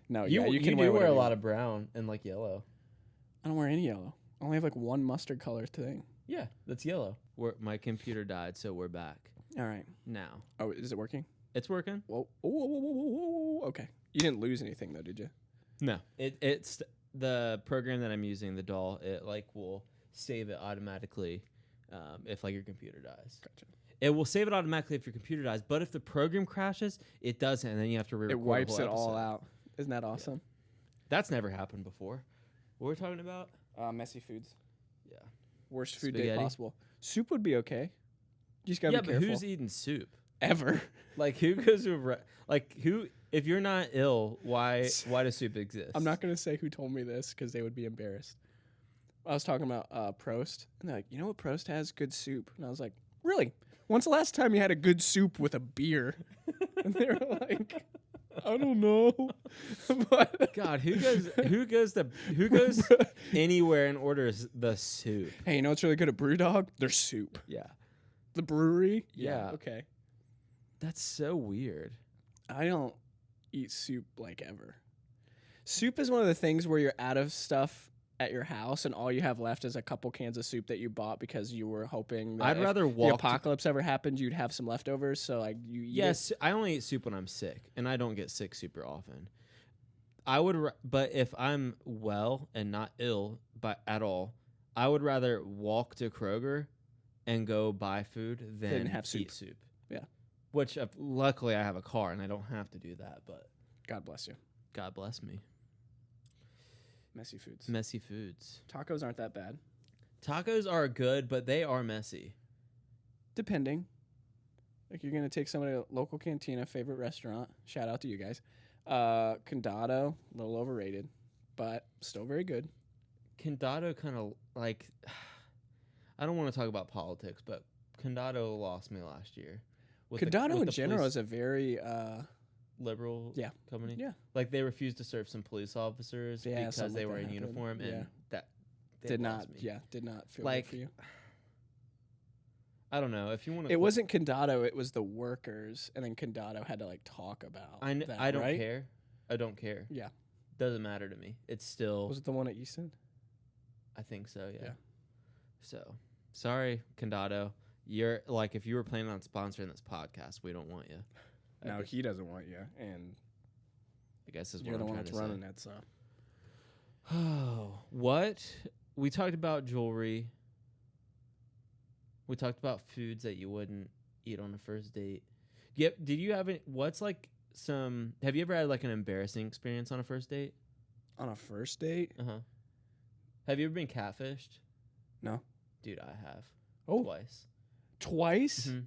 You you can do wear wear a whatever lot you of brown and like yellow. I don't wear any yellow. I only have like one mustard color thing. Yeah, that's yellow. My computer died, so we're back All right. now. Oh, is it working? It's working. Whoa. Whoa. Okay. You didn't lose anything though, did you? No, it's the program that I'm using, the doll. It like will save it automatically if like your computer dies. Gotcha. It will save it automatically if your computer dies, but if the program crashes, it doesn't, and then you have to re-record It wipes the it whole all episode. out. Isn't that awesome? That's never happened before. What we're talking about? Messy foods. Yeah. Worst food day Spaghetti? possible. Soup would be okay. You just gotta Yeah, be but careful. who's eating soup? Ever? Like who goes to who? If you're not ill, why does soup exist? I'm not gonna say who told me this because they would be embarrassed. I was talking about Prost, and they're like, "You know what Prost has? Good soup." And I was like, "Really? When's the last time you had a good soup with a beer?" And they were like, "I don't know." But God, who goes anywhere and orders the soup? hey, you know what's really good at BrewDog? Their soup. Yeah, The brewery. Yeah. Okay. that's so weird. I don't eat soup like ever. Soup is one of the things where you're out of stuff at your house and all you have left is a couple cans of soup that you bought because you were hoping that I'd if rather the walk. apocalypse ever happened, you'd have some leftovers. So like you eat it. Yes, I only eat soup when I'm sick, and I don't get sick super often. But if I'm well and not ill, at all, I would rather walk to Kroger and go buy food than have soup. eat soup. Yeah. Which luckily I have a car and I don't have to do that. But God bless you. God bless me. Messy foods. Messy foods. Tacos aren't that bad. Tacos are good, but they are messy. Depending. Like, you're going to take somebody to a local cantina, favorite restaurant. Shout out to you guys. Condado, a little overrated, but still very good. Condado kind of like, I don't want to talk about politics, but Condado lost me last year. Condado in general is a very liberal company. Yeah. Like, they refused to serve some police officers because something they like were that in happened. uniform, and that did not lost me. did not feel Like, good for you. I don't know if you want to. It wasn't Condado, it was the workers, and then Condado had to like talk about that, I don't right? care. I don't care. Yeah. Doesn't matter to me. It's still. Was it the one at Easton? I think so. Yeah. Yeah. So sorry, Condado. You're like, if you were planning on sponsoring this podcast, we don't want you. No, he doesn't want you, and I guess is you're what the I'm one trying that's to running it. So say. Oh, what? We talked about jewelry. We talked about foods that you wouldn't eat on a first date. Yep. Did you have any? What's like some? Have you ever had like an embarrassing experience on a first date? on a first date, Have you ever been catfished? no. Dude, I have. Oh, Twice. twice. Mhm.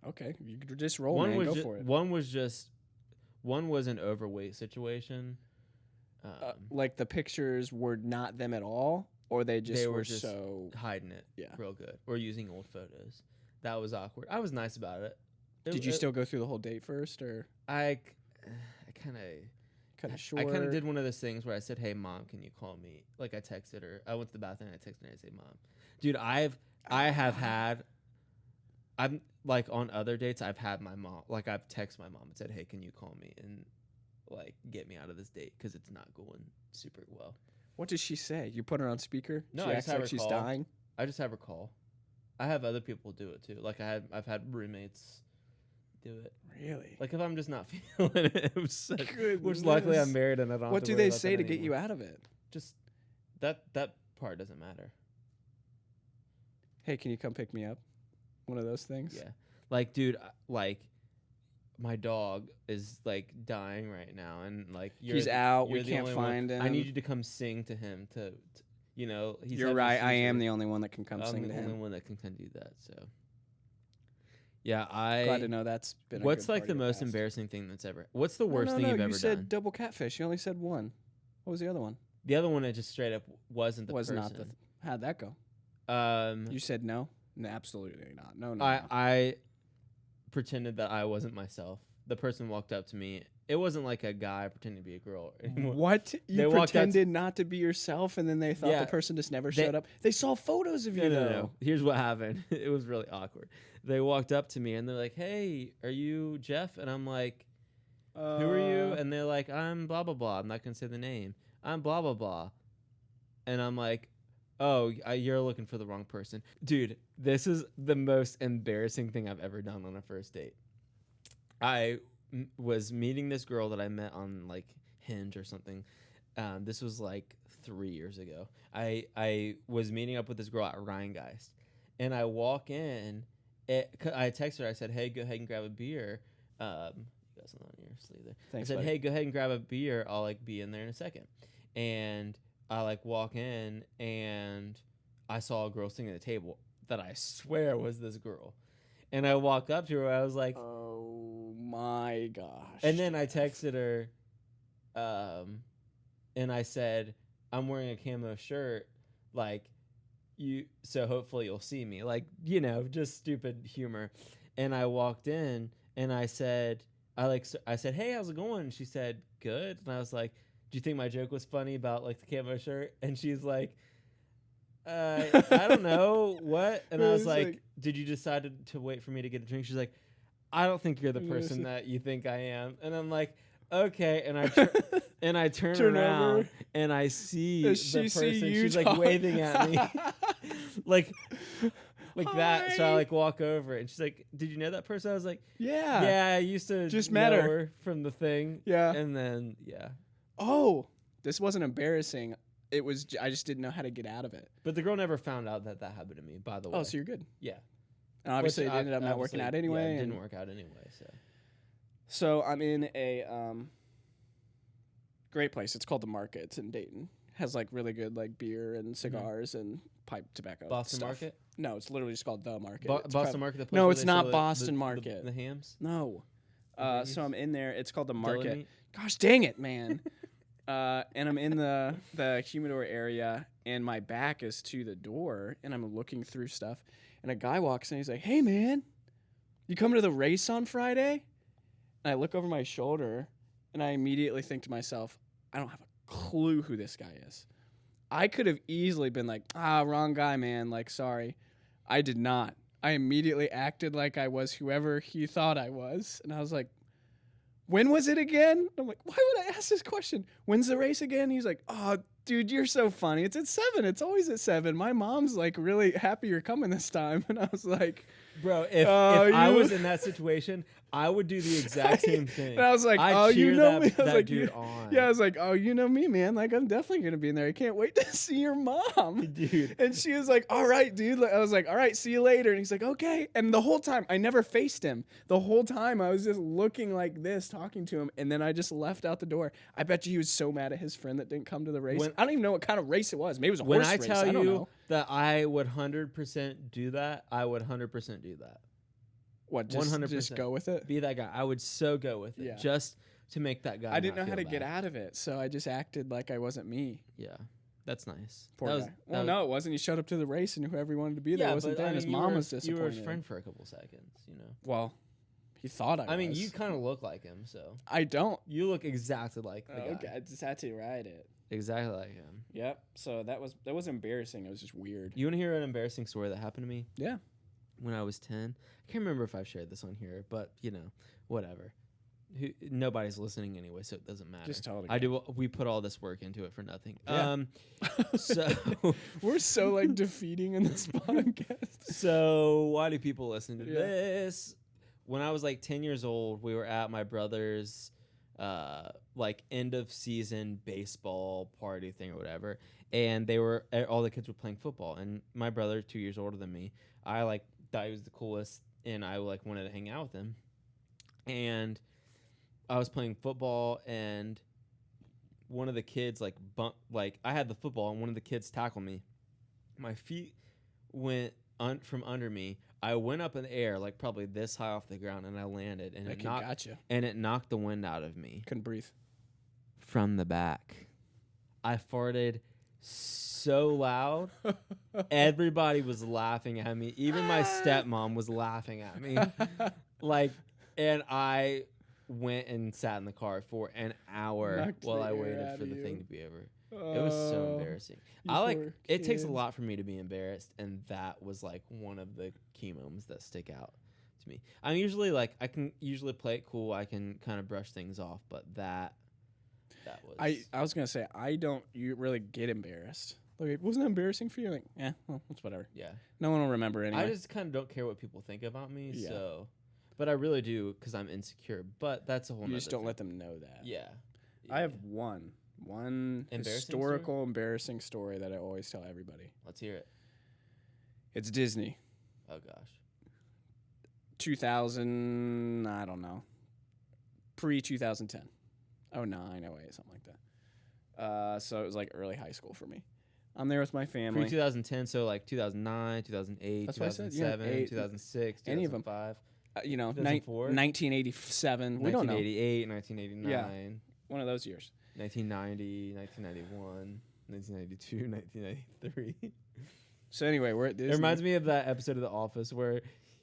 Okay, you could just roll, One man. was Go for it. One was an overweight situation. Like the pictures were not them at all, or they just were just so. hiding it Yeah. real good, or using old photos. That was awkward. I was nice about it. Did you still go through the whole date first, or I kind kind of of short? I kind of did one of those things where I said, "Hey, mom, can you call me?" Like, I texted her. I went to the bathroom and I texted her and I said, "Mom." Dude, I have had. I'm like, on other dates, I've had my mom, like, I've texted my mom and said, "Hey, can you call me and like get me out of this date because it's not going super well." What does she say? You put her on speaker? No, she I acts just have like her she's call. dying. I just have her call. I have other people do it too. Like, I've had roommates do it. Really? Like, if I'm just not feeling it, which luckily Goodness. I'm married and I don't. What have to do worry they about say that to get you anymore. out of it? Just that part doesn't matter. Hey, can you come pick me up? One of those things. Yeah, like, dude, like, my dog is like dying right now, and like, He's out. you're We the can't only one. find him. I need you to come sing to him. To you know, he's You're having a right. I am seizure. the only one that can come I'm sing the to only him. one that can do that. So, yeah, Glad to know that's been. A What's good like part the of your most past. embarrassing thing that's ever? What's the No, worst no, thing no, you've you ever said done? double catfish. You only said one. What was the other one? The other one, it just straight up wasn't the Was person. not the. How'd that go? Um, You said no. No, absolutely not. No, no. I pretended that I wasn't myself. The person walked up to me. It wasn't like a guy pretending to be a girl. What? They You walked out pretended not to be yourself, and then they thought Yeah. the person just never They- showed up. They saw photos of you, though. No. Here's what happened. It was really awkward. They walked up to me and they're like, "Hey, are you Jeff?" And I'm like, "Who are you?" And they're like, "I'm blah blah blah." I'm not gonna say the name. I'm blah blah blah. And I'm like, "Oh, you're looking for the wrong person, dude." This is the most embarrassing thing I've ever done on a first date. I was meeting this girl that I met on like Hinge or something. This was like 3 years ago. I was meeting up with this girl at Rheingeist, and I walk in. I text her. I said, "Hey, go ahead and grab a beer." You got something on your sleeve there. Thanks, I said, buddy. "Hey, go ahead and grab a beer. I'll like be in there in a second." And I like walk in, and I saw a girl sitting at the table that I swear was this girl. And I walk up to her. I was like, Oh my gosh. and then I texted her, and I said, "I'm wearing a camo shirt, like, so hopefully you'll see me." Like, just stupid humor. And I walked in and I said, I said, "Hey, how's it going?" And she said, "Good." And I was like, "Do you think my joke was funny about like the camo shirt?" And she's like, "I don't know what." And I was like, "Did you decide to wait for me to get a drink?" She's like, "I don't think you're the person that you think I am." And I'm like, "Okay." And I turn Turn around over. and I see Does the she see person. you She's like talk- waving at me, like that. So I Hi. like walk over and she's like, "Did you know that person?" I was like, Yeah. "Yeah, I used to Just know met her." her from the thing." Yeah. And then yeah, Oh, this wasn't embarrassing. It was. I just didn't know how to get out of it. but the girl never found out that happened to me. By the way. Oh, so you're good. yeah. And obviously, Which it ended up not working obviously, out anyway. Yeah, it and- didn't work out anyway. So I'm in a great place. It's called The Market. It's in Dayton. Has like really good like beer and cigars and pipe tobacco. Boston stuff. Market? No, it's literally just called The Market. It's Boston Market? The place No, where it's they not sell Boston Market. The hams? No. Right. So I'm in there. It's called The Deli Market. meat? Gosh dang it, man. And I'm in the humidor area, and my back is to the door, and I'm looking through stuff. And a guy walks in. He's like, "Hey, man, you coming to the race on Friday?" And I look over my shoulder, and I immediately think to myself, I don't have a clue who this guy is. I could have easily been like, wrong guy, man. Like, sorry. I did not. I immediately acted like I was whoever he thought I was. And I was like, when was it again? I'm like, why would I ask this question? When's the race again? He's like, oh, dude, you're so funny. It's at 7. It's always at 7. My mom's like really happy you're coming this time. And I was like, bro, if I was in that situation, I would do the exact same thing. And I was like, I'd you cheer know me. I was that like, dude on. Yeah, I was like, oh, you know me, man. Like, I'm definitely going to be in there. I can't wait to see your mom. Dude. And she was like, all right, dude. Like, I was like, all right, see you later. And he's like, okay. And the whole time, I never faced him. The whole time, I was just looking like this, talking to him. And then I just left out the door. I bet you he was so mad at his friend that didn't come to the race. I don't even know what kind of race it was. Maybe it was a When horse I race. tell I don't you know. that I would 100% do that, I would 100% do that. What, just 100%. go with it? Be that guy. I would so go with it Yeah. just to make that guy. I didn't know not how feel to get bad. out of it. So I just acted like I wasn't me. Yeah, that's nice. Poor that guy. was, Well, that no, it wasn't. He showed up to the race, and whoever he wanted to be there yeah, wasn't but there. I And mean, his mom was disappointed. You were his friend for a couple seconds, you know. Well, he thought I was. I mean, you kind of look like him, so I don't. you look exactly like the guy. Okay, I just had to ride it. Exactly like him. Yep. So that was embarrassing. It was just weird. You want to hear an embarrassing story that happened to me? Yeah. When I was 10. I can't remember if I've shared this on here, but you know, whatever. Nobody's listening anyway, so it doesn't matter. Just tell it I do. We put all this work into it for nothing. Yeah. So We're so like defeating in this podcast. So why do people listen to Yeah. this? When I was like 10 years old, we were at my brother's like end of season baseball party thing or whatever, and all the kids were playing football, and my brother, 2 years older than me, I like thought he was the coolest, and I like wanted to hang out with him, and I was playing football, and one of the kids like I had the football, and one of the kids tackled me. My feet went from under me. I went up in the air, like probably this high off the ground, and I landed, and it knocked the wind out of me. Couldn't breathe. From the back. I farted so loud. Everybody was laughing at me. Even my stepmom was laughing at me. And I went and sat in the car for an hour Knocked while the I air waited out for of the you. thing to be over. It was so embarrassing. It takes a lot for me to be embarrassed, and that was like one of the key moments that stick out to me. I'm usually like, I can usually play it cool. I can kind of brush things off, but that was. I was gonna say you really get embarrassed. Like, wasn't that embarrassing for you? Like, well, it's whatever. Yeah. No one will remember anyway. I just kind of don't care what people think about me. Yeah. So, but I really do because I'm insecure. But that's a whole. You just don't thing. let them know that. Yeah. I have one Embarrassing historical embarrassing story that I always tell everybody. Let's hear it. It's Disney. Oh gosh. 2000, I don't know. Pre-2010. 09, 08, something like that. So it was like early high school for me. I'm there with my family. Pre 2010, so like 2009, 2008, That's what I said, 2007, 8, 2006, any of them. 2005, 1984? 1987. We don't know. 1988, 1989, One of those years. 1990, 1991, 1992, 1993. So anyway, we're at Disney. It reminds me of that episode of The Office where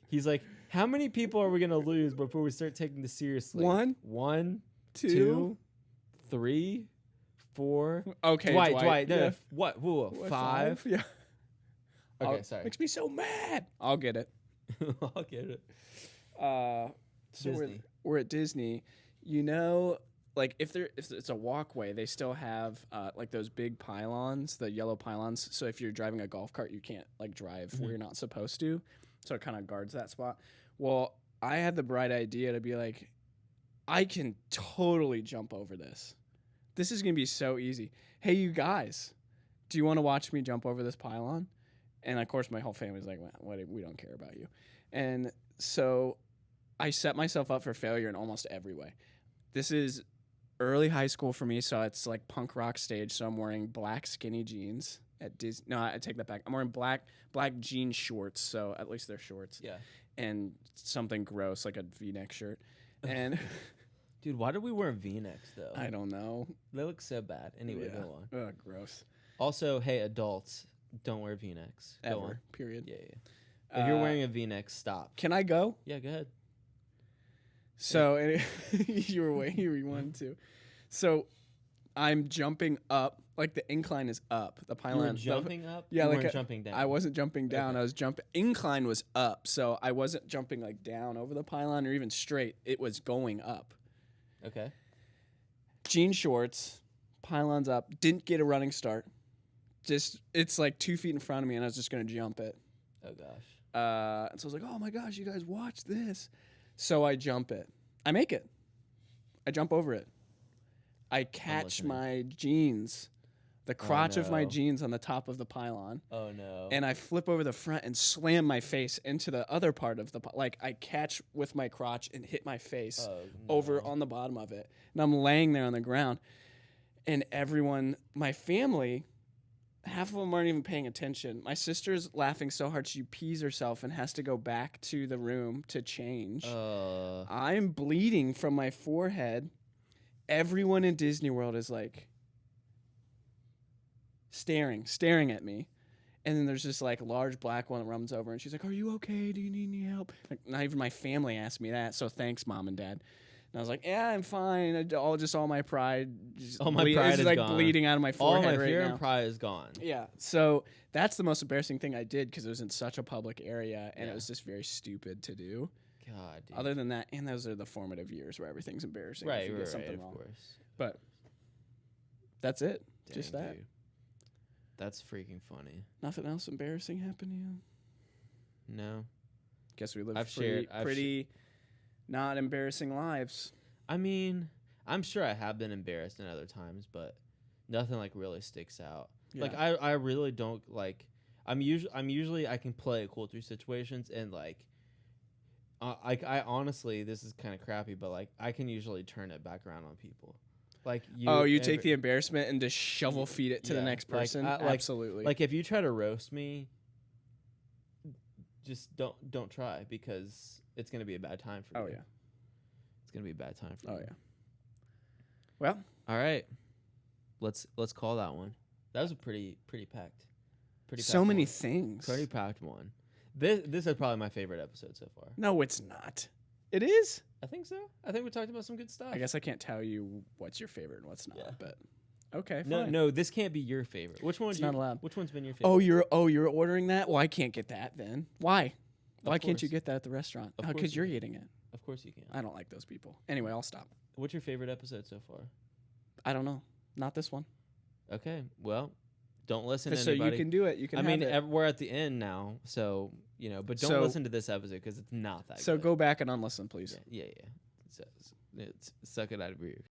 he's like, how many people are we going to lose before we start taking this seriously? One, two, 3, 4. Okay, Dwight. No, Yeah. what? Whoa, 5? Yeah. Okay, sorry. Makes me so mad. I'll get it. I'll get it. So Disney. we're at Disney. You know, like if it's a walkway, they still have like those big pylons, the yellow pylons. So if you're driving a golf cart, you can't like drive where you're not supposed to. So it kind of guards that spot. Well, I had the bright idea to be like, I can totally jump over this. This is gonna be so easy. Hey, you guys, do you want to watch me jump over this pylon? And of course, my whole family's like, "What? We don't care about you." And so I set myself up for failure in almost every way. This is early high school for me, so it's like punk rock stage. So I'm wearing black skinny jeans at Disney. No, I take that back. I'm wearing black jean shorts, so at least they're shorts. Yeah. And something gross like a V-neck shirt. And Dude, why did we wear V-necks though? I don't know. They look so bad. Anyway, Yeah. go on. Ugh, gross. Also, hey, adults, don't wear V-necks. Go on. Ever. Period. Yeah. If you're wearing a V-neck, stop. Can I go? Yeah, go ahead. So you wanted to. So I'm jumping up, like the incline is up. The pylon. You were jumping up? Yeah, you like weren't jumping down. I wasn't jumping down. Okay. I was jumping. Incline was up, so I wasn't jumping like down over the pylon or even straight. It was going up. Okay. Jean shorts, pylons up. Didn't get a running start. Just it's like 2 feet in front of me, and I was just gonna jump it. Oh gosh. And so I was like, oh my gosh, you guys watch this. So I jump it. I make it. I jump over it. I catch listening. my jeans, the crotch of my no. jeans on the top of the pylon. Oh no. And I flip over the front and slam my face into the other part of the like I catch with my crotch and hit my face over on the bottom of it. And I'm laying there on the ground. And everyone, my family, half of them aren't even paying attention. My sister's laughing so hard she pees herself and has to go back to the room to change. I'm bleeding from my forehead. Everyone in Disney World is like staring at me. And then there's this like large black one that runs over and she's like, "Are you okay? Do you need any help?" Like, not even my family asked me that. So thanks, Mom and Dad. And I was like, "Yeah, I'm fine. All my pride. All my pride is is like gone. bleeding out of my All forehead my right fear now." and pride is gone. Yeah. So that's the most embarrassing thing I did because it was in such a public area and Yeah. it was just very stupid to do. God, dude. Other than that, and those are the formative years where everything's embarrassing. if right, you right, get something of wrong. course. But that's it. Dang, Just that. dude. That's freaking funny. Nothing else embarrassing happened to you? No. Guess we live I've pretty not embarrassing lives. I mean, I'm sure I have been embarrassed in other times, but nothing like really sticks out. Like Yeah. I really don't like. I'm usually I can play it cool through situations and like. I honestly, this is kind of crappy, but like I can usually turn it back around on people. Like you take the embarrassment and just shovel feed it to the Yeah, next like, person? like- Absolutely. like if you try to roast me, just don't try because it's gonna be a bad time for oh you. yeah. It's gonna be a bad time for Oh you. yeah. Well, All right, let's call that one. That was a pretty packed. so many one. things. Pretty packed one. This is probably my favorite episode so far. No, it's not. It is? I think so. I think we talked about some good stuff. I guess I can't tell you what's your favorite and what's not, Yeah. but okay, No, fine. no, this can't be your favorite. Which one's It's not allowed. Which one's been your favorite? You're ordering that? Well, I can't get that then. Why? Why can't you course. get that at the restaurant? Of course Because you you're can. eating it. Of course you can. I don't like those people. Anyway, I'll stop. What's your favorite episode so far? I don't know. Not this one. Okay, well, don't listen to So anybody. you can do it. You can. I have mean, it. we're at the end now, so but don't So- listen to this episode because it's not that. So good. go back and unlisten, please. Yeah. Suck it out of your ears.